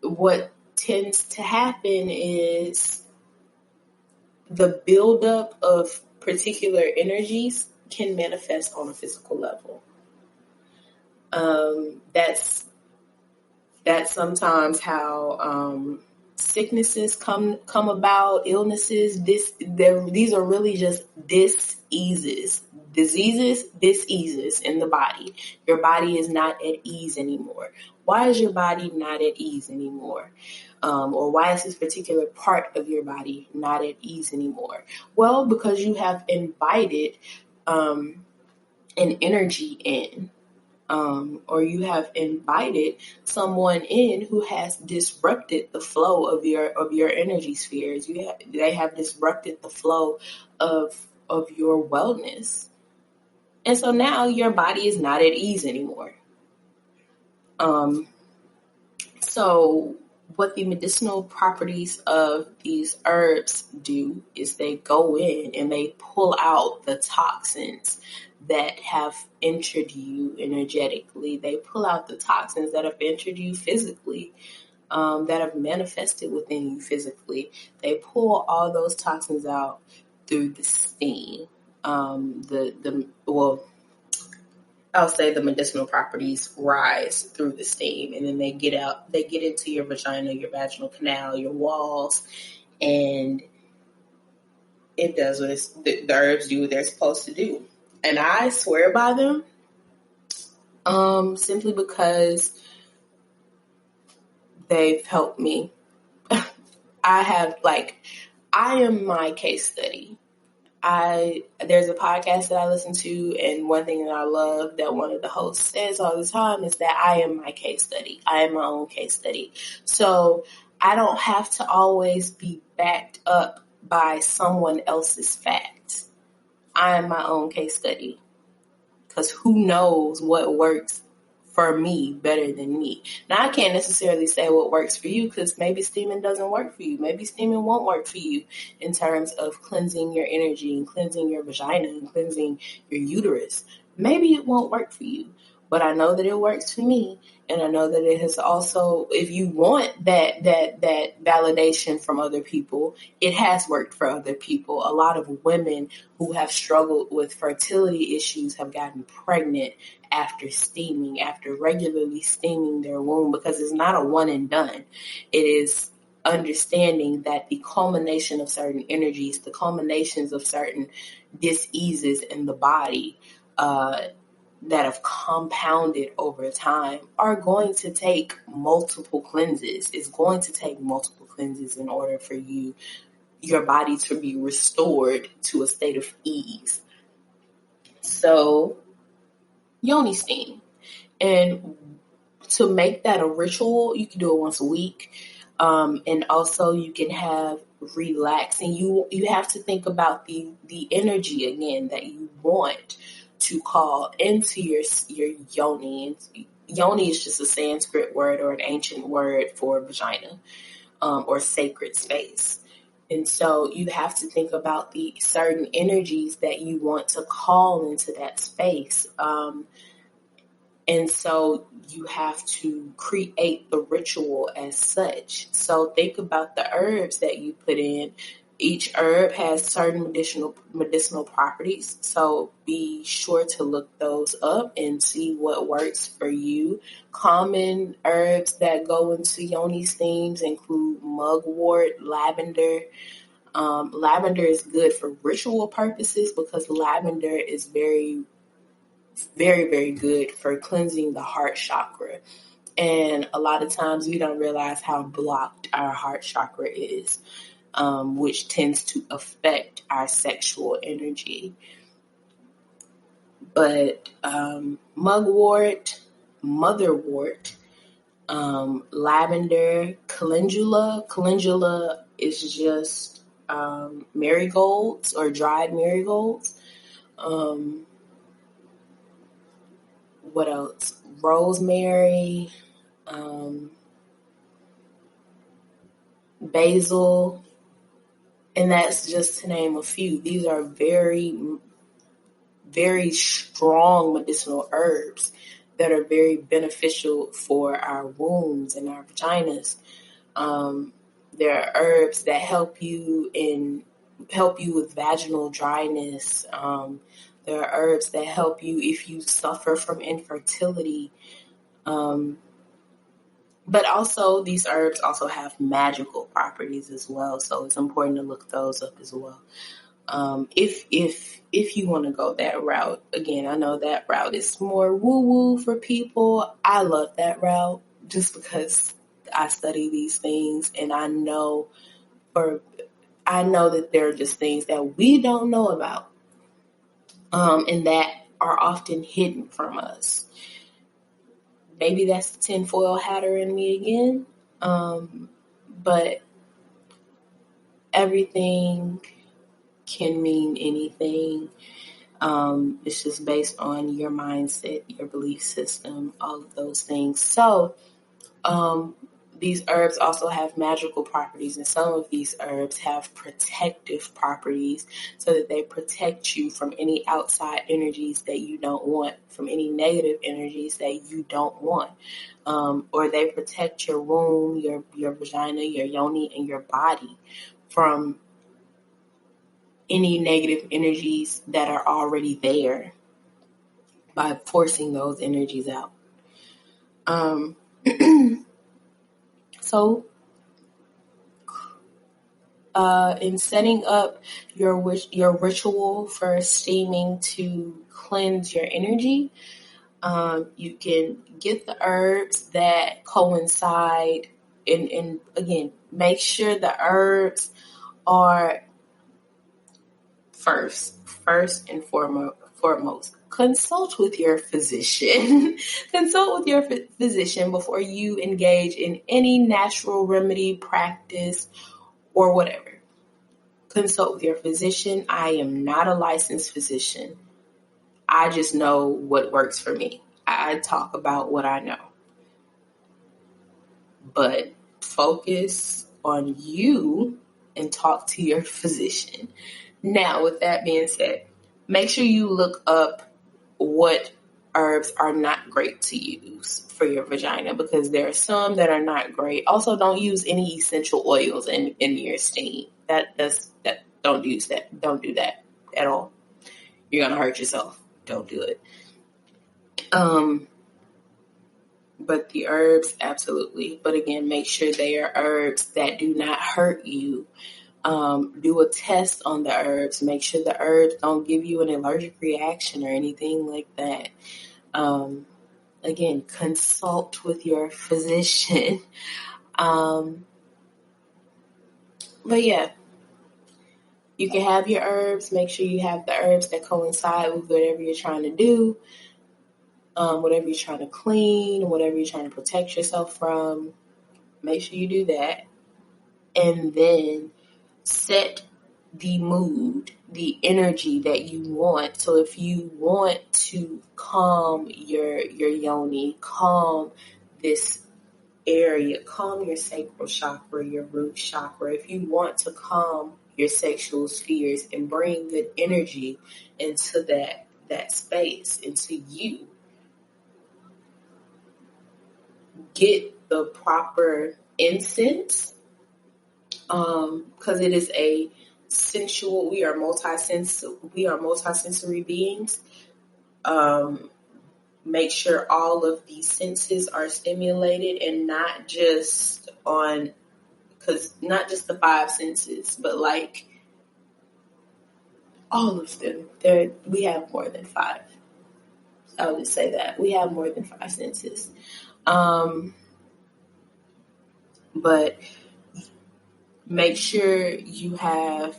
what tends to happen is the buildup of particular energies can manifest on a physical level. That's sometimes how sicknesses come about, illnesses. These are really just diseases in the body. Your body is not at ease anymore. Why is your body not at ease anymore? Or why is this particular part of your body not at ease anymore? Well, because you have invited an energy in. Or you have invited someone in who has disrupted the flow of your energy spheres. They have disrupted the flow of your wellness, and so now your body is not at ease anymore. So what the medicinal properties of these herbs do is they go in and they pull out the toxins that have entered you energetically. They pull out the toxins that have entered you physically, that have manifested within you physically. They pull all those toxins out through the steam. I'll say the medicinal properties rise through the steam, and then they get into your vagina, your vaginal canal, your walls, and it does what the herbs do what they're supposed to do. And I swear by them, simply because they've helped me. I am my case study. There's a podcast that I listen to, and one thing that I love that one of the hosts says all the time is that I am my case study. I am my own case study. So I don't have to always be backed up by someone else's facts. I am my own case study, because who knows what works for me better than me. Now, I can't necessarily say what works for you, because maybe steaming doesn't work for you. Maybe steaming won't work for you in terms of cleansing your energy and cleansing your vagina and cleansing your uterus. Maybe it won't work for you, but I know that it works for me. And I know that it has also, if you want that validation from other people, it has worked for other people. A lot of women who have struggled with fertility issues have gotten pregnant after steaming, after regularly steaming their womb, because it's not a one and done. It is understanding that the culmination of certain energies, the culminations of certain diseases in the body, that have compounded over time are going to take multiple cleanses. It's going to take multiple cleanses in order for your body to be restored to a state of ease. So, Yoni steam. And to make that a ritual, you can do it once a week. And also you can have relaxing. You have to think about the energy again that you want to call into your yoni. Yoni is just a Sanskrit word or an ancient word for vagina, or sacred space. And so you have to think about the certain energies that you want to call into that space. And so you have to create the ritual as such. So think about the herbs that you put in. Each herb has certain medicinal properties, so be sure to look those up and see what works for you. Common herbs that go into Yoni steams include mugwort, lavender. Lavender is good for ritual purposes because lavender is very, very, very good for cleansing the heart chakra. And a lot of times we don't realize how blocked our heart chakra is. Which tends to affect our sexual energy. But mugwort, motherwort, lavender, calendula is just marigolds or dried marigolds. What else? Rosemary, basil. And that's just to name a few. These are very, very strong medicinal herbs that are very beneficial for our wombs and our vaginas. There are herbs that help you with vaginal dryness. There are herbs that help you if you suffer from infertility. But also, these herbs also have magical properties as well, so it's important to look those up as well. If you want to go that route, again, I know that route is more woo-woo for people. I love that route just because I study these things, and I know that there are just things that we don't know about, and that are often hidden from us. Maybe that's the tinfoil hatter in me again. But everything can mean anything. It's just based on your mindset, your belief system, all of those things. So, these herbs also have magical properties, and some of these herbs have protective properties so that they protect you from any outside energies that you don't want, from any negative energies that you don't want. Or they protect your womb, your vagina, your yoni, and your body from any negative energies that are already there by forcing those energies out. So, in setting up your ritual for steaming to cleanse your energy, you can get the herbs that coincide, and again, make sure the herbs are first and foremost. Consult with your physician. Consult with your physician before you engage in any natural remedy practice or whatever. Consult with your physician. I am not a licensed physician. I just know what works for me. I talk about what I know. But focus on you and talk to your physician. Now, with that being said, make sure you look up what herbs are not great to use for your vagina, because there are some that are not great. Also, don't use any essential oils in your steam. Don't use that. Don't do that at all. You're gonna hurt yourself. Don't do it. But the herbs, absolutely. But again, make sure they are herbs that do not hurt you. Do a test on the herbs. Make sure the herbs don't give you an allergic reaction or anything like that. Again, consult with your physician. But yeah, you can have your herbs. Make sure you have the herbs that coincide with whatever you're trying to do, whatever you're trying to clean, whatever you're trying to protect yourself from. Make sure you do that. And then set the mood, the energy that you want. So if you want to calm your yoni, calm this area, calm your sacral chakra, your root chakra, if you want to calm your sexual spheres and bring good energy into that space, into you, get the proper incense, because it is a sensual. We are multisensory beings. Make sure all of these senses are stimulated, and not just the 5 senses, but like all of them. We have more than 5. I'll just say that we have more than 5 senses. But make sure you have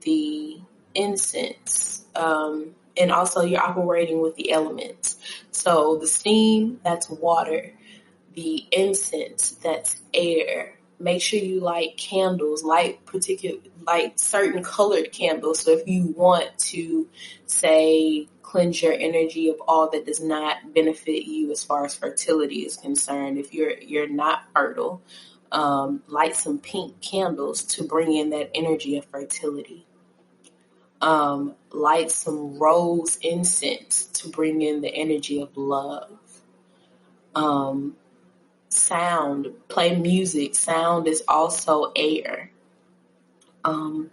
the incense, and also you're operating with the elements. So the steam, that's water. The incense, that's air. Make sure you light candles, light certain colored candles. So if you want to, say, cleanse your energy of all that does not benefit you as far as fertility is concerned, if you're not fertile, light some pink candles to bring in that energy of fertility. Light some rose incense to bring in the energy of love. Sound, play music. Sound is also air. And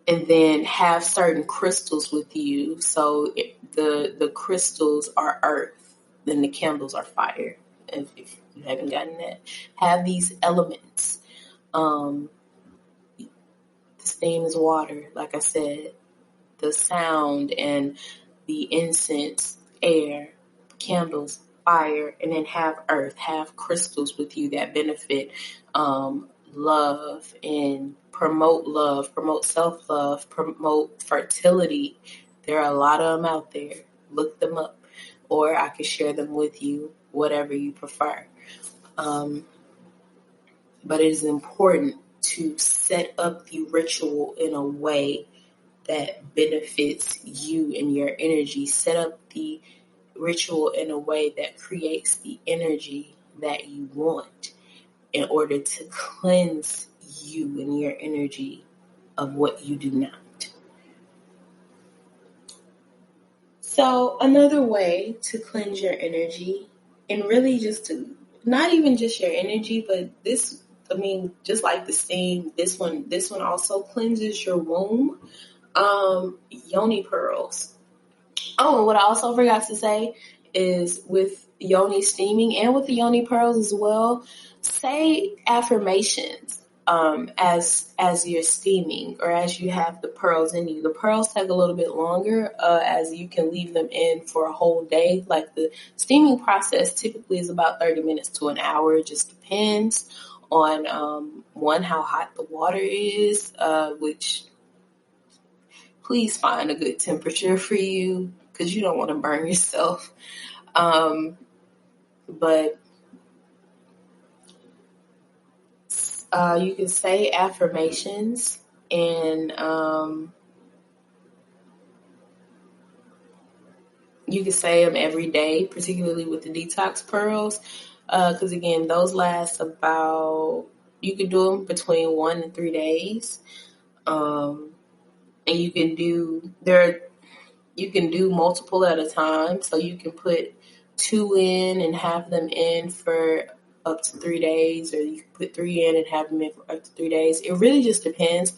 then have certain crystals with you. So the crystals are earth, then the candles are fire. If you haven't gotten that, have these elements. The steam is water, like I said. The sound and the incense, air, candles, fire, and then have earth, have crystals with you that benefit love and promote self-love, promote fertility. There are a lot of them out there. Look them up, or I can share them with you, whatever you prefer. But it is important to set up the ritual in a way that benefits you and your energy. Set up the ritual in a way that creates the energy that you want in order to cleanse you and your energy of what you do not. So another way to cleanse your energy, and really just to, not even just your energy, but this, just like the steam, this one also cleanses your womb. Yoni Pearls. Oh, and what I also forgot to say is, with Yoni steaming and with the Yoni Pearls as well, say affirmations as you're steaming or as you have the pearls in you. The pearls take a little bit longer as you can leave them in for a whole day. Like the steaming process typically is about 30 minutes to an hour. It just depends on how hot the water is, which please find a good temperature for you because you don't want to burn yourself. But you can say affirmations, and you can say them every day, particularly with the detox pearls, because again, those last you can do them between 1 and 3 days. And you can do multiple at a time. So you can put 2 in and have them in for up to 3 days, or you can put 3 in and have them in for up to 3 days. It really just depends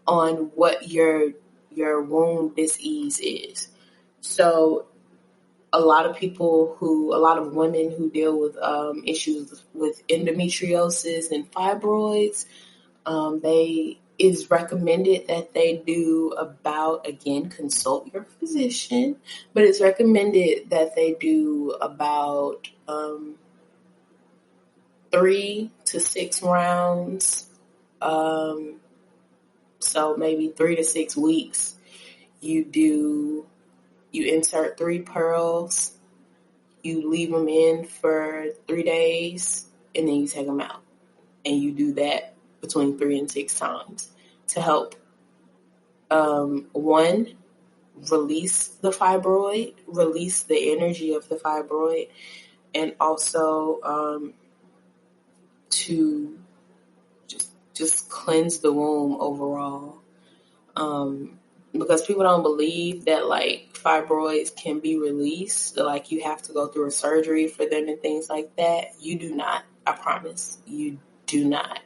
on what your womb disease is. So a lot of women who deal with issues with endometriosis and fibroids, is recommended that they do consult your physician, but it's recommended that they do about 3 to 6 rounds. So maybe 3 to 6 weeks. You insert 3 pearls, you leave them in for 3 days, and then you take them out. And you do that between 3 and 6 times to help, 1, release the fibroid, release the energy of the fibroid, and also to just cleanse the womb overall. Because people don't believe that like fibroids can be released, like you have to go through a surgery for them and things like that. You do not. I promise. You do not.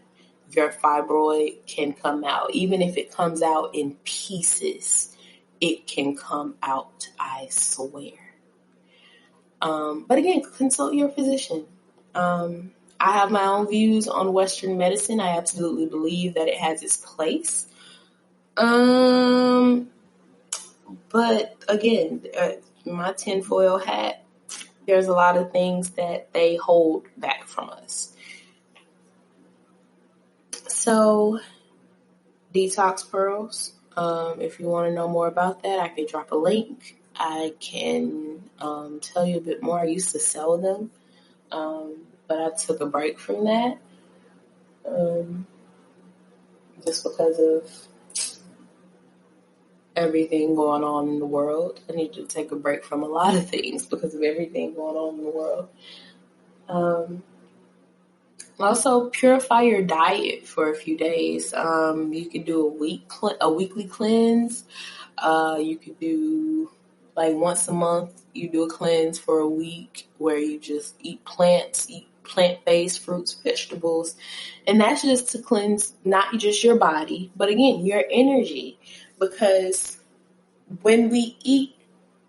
your fibroid can come out. Even if it comes out in pieces, it can come out, I swear. But again, consult your physician. I have my own views on Western medicine. I absolutely believe that it has its place. But again, my tinfoil hat, there's a lot of things that they hold back from us. So, detox pearls. If you want to know more about that, I can drop a link. I can tell you a bit more. I used to sell them, but I took a break from that just because of everything going on in the world. I need to take a break from a lot of things because of everything going on in the world. Also, purify your diet for a few days. You could do a weekly cleanse. You could do like once a month. You do a cleanse for a week where you just eat plant-based fruits, vegetables, and that's just to cleanse not just your body, but again your energy. Because when we eat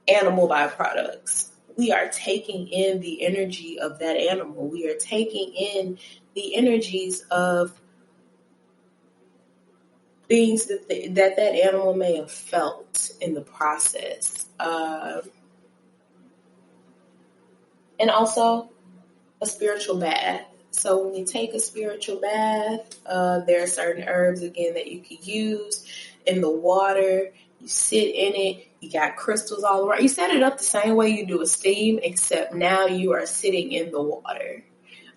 animal byproducts, we are taking in the energy of that animal. We are taking in the energies of things that that animal may have felt in the process. And also a spiritual bath. So when you take a spiritual bath, there are certain herbs, again, that you could use in the water. You sit in it. You got crystals all around. You set it up the same way you do a steam, except now you are sitting in the water.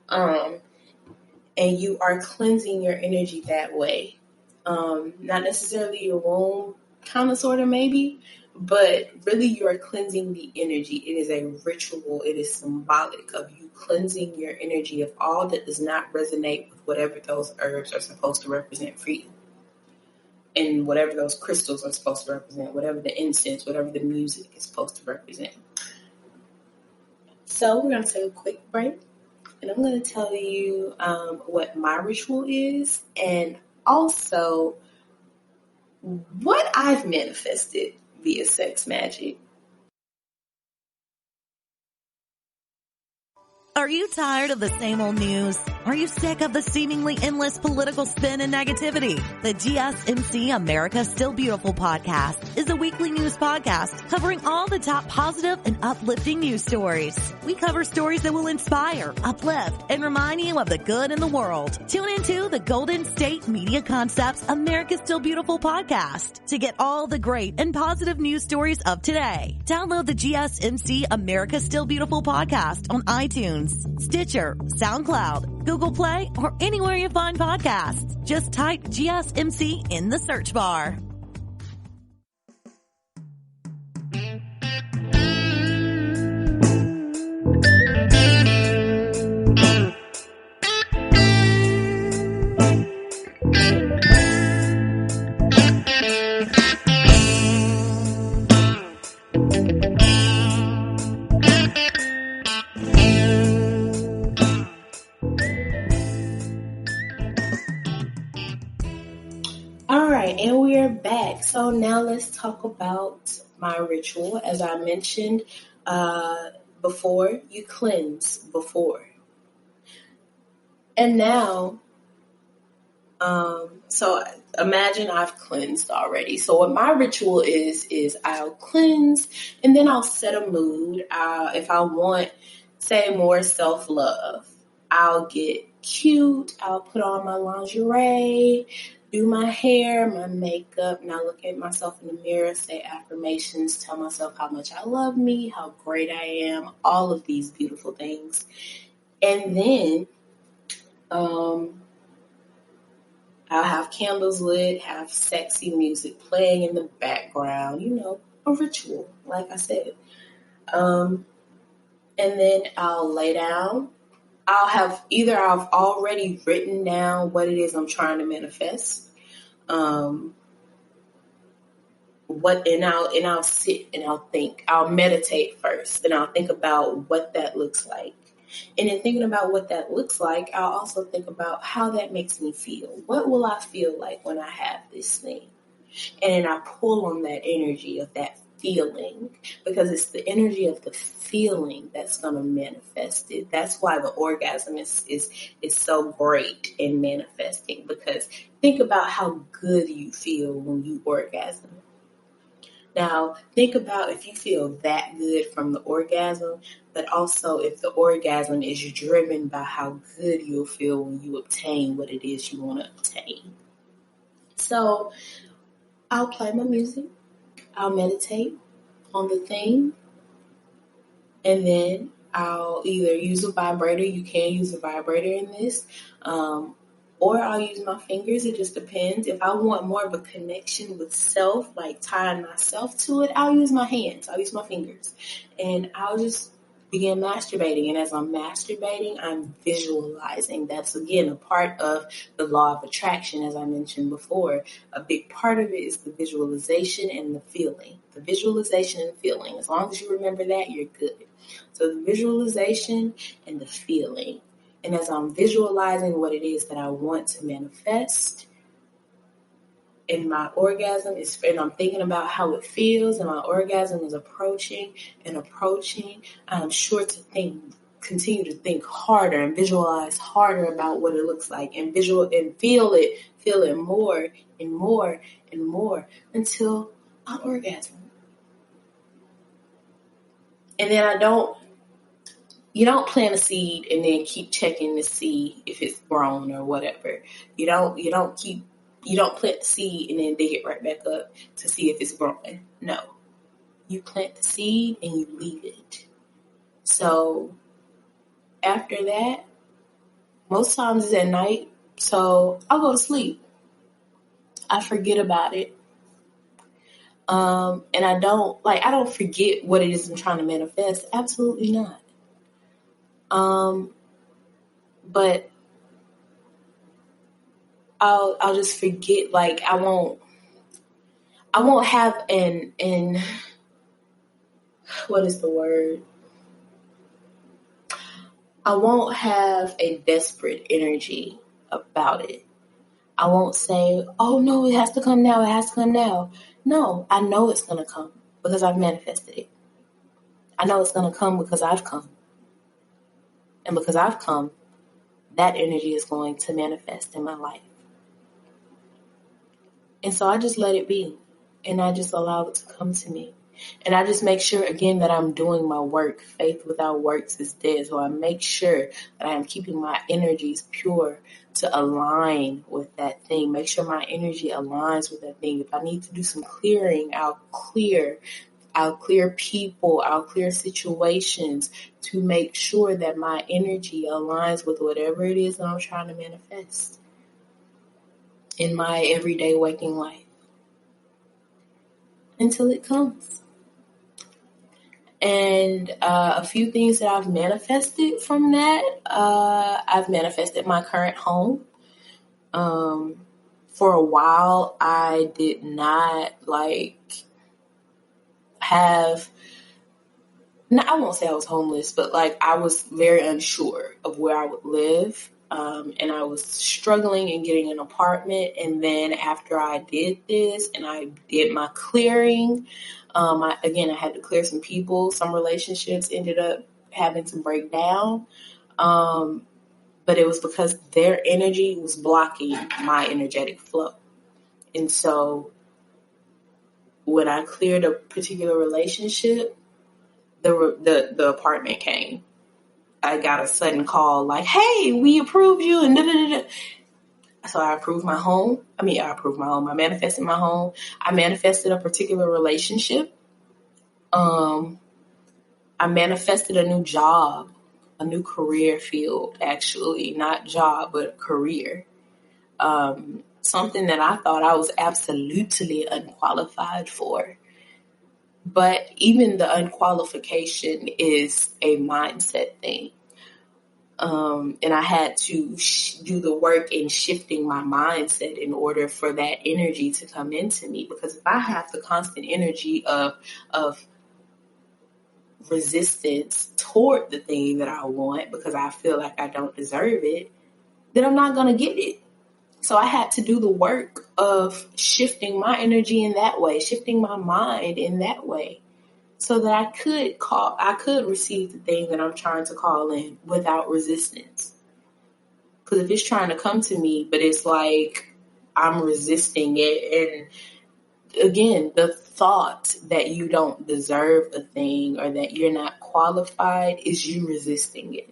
And you are cleansing your energy that way. Not necessarily your womb, kind of, sort of, maybe, but really you are cleansing the energy. It is a ritual. It is symbolic of you cleansing your energy of all that does not resonate with whatever those herbs are supposed to represent for you. And whatever those crystals are supposed to represent, whatever the incense, whatever the music is supposed to represent. So we're going to take a quick break. And I'm going to tell you what my ritual is and also what I've manifested via sex magic. Are you tired of the same old news? Are you sick of the seemingly endless political spin and negativity? The GSMC America's Still Beautiful podcast is a weekly news podcast covering all the top positive and uplifting news stories. We cover stories that will inspire, uplift, and remind you of the good in the world. Tune into the Golden State Media Concepts America's Still Beautiful podcast to get all the great and positive news stories of today. Download the GSMC America's Still Beautiful podcast on iTunes, Stitcher, SoundCloud, Google Play, or anywhere you find podcasts. Just type GSMC in the search bar. And we are back. So now let's talk about my ritual. As I mentioned before, you cleanse before. And now, so imagine I've cleansed already. So what my ritual is I'll cleanse and then I'll set a mood. If I want, say, more self-love, I'll get cute. I'll put on my lingerie, do my hair, my makeup. Now look at myself in the mirror, say affirmations, tell myself how much I love me, how great I am, all of these beautiful things. And then I'll have candles lit, have sexy music playing in the background, a ritual, like I said. And then I'll lay down. I've already written down what it is I'm trying to manifest. I'll sit and I'll think. I'll meditate first, and I'll think about what that looks like. And in thinking about what that looks like, I'll also think about how that makes me feel. What will I feel like when I have this thing? And then I pull on that energy of that feeling, because it's the energy of the feeling that's going to manifest it. That's why the orgasm is so great in manifesting, because think about how good you feel when you orgasm. Now, think about if you feel that good from the orgasm, but also if the orgasm is driven by how good you'll feel when you obtain what it is you want to obtain. So I'll play my music, I'll meditate on the thing, and then I'll either use a vibrator. You can use a vibrator in this, or I'll use my fingers. It just depends. If I want more of a connection with self, like tying myself to it, I'll use my hands. I'll use my fingers. And I'll just begin masturbating. And as I'm masturbating, I'm visualizing. That's, again, a part of the law of attraction, as I mentioned before. A big part of it is the visualization and the feeling. The visualization and feeling. As long as you remember that, you're good. So the visualization and the feeling. And as I'm visualizing what it is that I want to manifest, and my orgasm is, and I'm thinking about how it feels, and my orgasm is approaching, I'm sure to continue to think harder and visualize harder about what it looks like, and feel it more and more and more until I orgasm. And then you don't plant a seed and then keep checking to see if it's grown or whatever. You don't plant the seed and then dig it right back up to see if it's growing. No. You plant the seed and you leave it. So after that, most times it's at night, so I'll go to sleep. I forget about it. And I don't forget what it is I'm trying to manifest. Absolutely not. But I'll just forget, like I won't have an what is the word? I won't have a desperate energy about it. I won't say, oh no, it has to come now, it has to come now. No, I know it's gonna come because I've manifested it. I know it's gonna come because I've come. And because I've come, that energy is going to manifest in my life. And so I just let it be. And I just allow it to come to me. And I just make sure, again, that I'm doing my work. Faith without works is dead. So I make sure that I am keeping my energies pure to align with that thing. Make sure my energy aligns with that thing. If I need to do some clearing, I'll clear people, I'll clear situations to make sure that my energy aligns with whatever it is that I'm trying to manifest in my everyday waking life until it comes. And a few things that I've manifested from that, I've manifested my current home. For a while, I did not I won't say I was homeless, but I was very unsure of where I would live. And I was struggling in getting an apartment. And then after I did this and I did my clearing, I had to clear some people. Some relationships ended up having to break down. But it was because their energy was blocking my energetic flow. And so when I cleared a particular relationship, the apartment came. I got a sudden call like, hey, we approved you, and da-da-da-da. So I approved my home. I manifested my home. I manifested a particular relationship. I manifested a new job, a new career field, actually, not job, but career. Something that I thought I was absolutely unqualified for. But even the unqualification is a mindset thing. And I had to do the work in shifting my mindset in order for that energy to come into me. Because if I have the constant energy of resistance toward the thing that I want because I feel like I don't deserve it, then I'm not going to get it. So I had to do the work of shifting my energy in that way, shifting my mind in that way, so that I could receive the thing that I'm trying to call in without resistance. Because if it's trying to come to me, but it's like I'm resisting it, and again, the thought that you don't deserve a thing or that you're not qualified is you resisting it.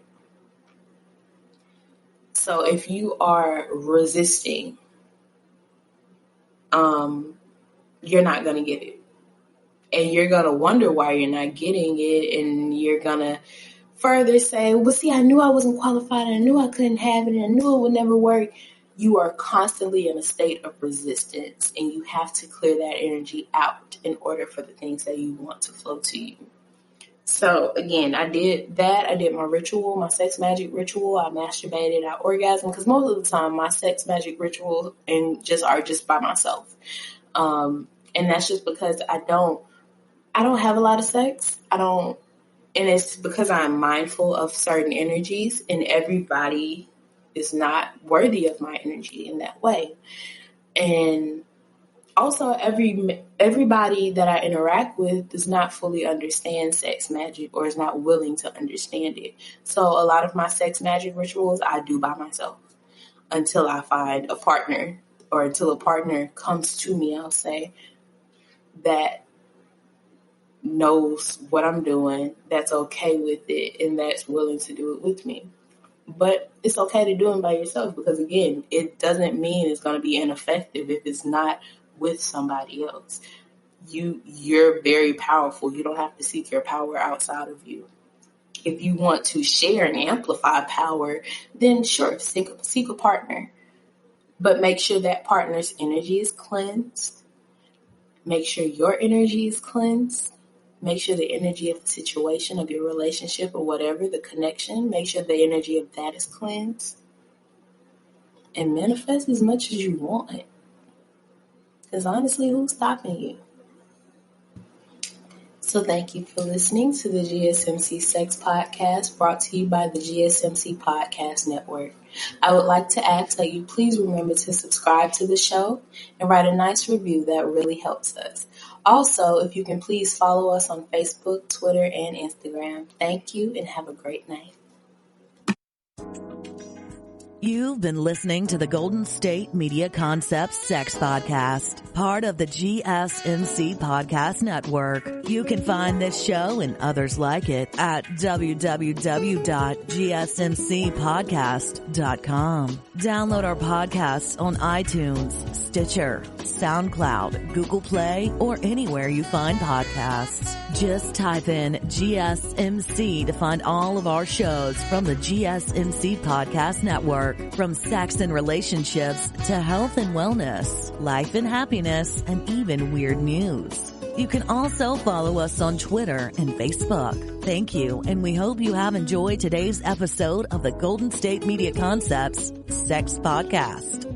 So if you are resisting, you're not going to get it. And you're going to wonder why you're not getting it. And you're going to further say, well, see, I knew I wasn't qualified. I knew I couldn't have it. And I knew it would never work. You are constantly in a state of resistance. And you have to clear that energy out in order for the things that you want to flow to you. So again, I did that. I did my ritual, my sex magic ritual. I masturbated, I orgasmed, because most of the time my sex magic rituals are just by myself. And that's just because I don't have a lot of sex. And it's because I'm mindful of certain energies, and everybody is not worthy of my energy in that way. And also, everybody that I interact with does not fully understand sex magic or is not willing to understand it. So a lot of my sex magic rituals I do by myself until I find a partner, or until a partner comes to me, I'll say, that knows what I'm doing, that's okay with it, and that's willing to do it with me. But it's okay to do it by yourself because, again, it doesn't mean it's going to be ineffective if it's not with somebody else. You're very powerful. You don't have to seek your power outside of you. If you want to share and amplify power, then sure, seek a partner. But make sure that partner's energy is cleansed. Make sure your energy is cleansed. Make sure the energy of the situation, of your relationship or whatever, the connection, make sure the energy of that is cleansed. And manifest as much as you want. Because honestly, who's stopping you? So thank you for listening to the GSMC Sex Podcast, brought to you by the GSMC Podcast Network. I would like to ask that you please remember to subscribe to the show and write a nice review. That really helps us. Also, if you can please follow us on Facebook, Twitter, and Instagram. Thank you and have a great night. You've been listening to the Golden State Media Concepts Sex Podcast, part of the GSMC Podcast Network. You can find this show and others like it at www.gsmcpodcast.com. Download our podcasts on iTunes, Stitcher, SoundCloud, Google Play, or anywhere you find podcasts. Just type in GSMC to find all of our shows from the GSMC Podcast Network. From sex and relationships to health and wellness, life and happiness, and even weird news. You can also follow us on Twitter and Facebook. Thank you, and we hope you have enjoyed today's episode of the Golden State Media Concepts Sex Podcast.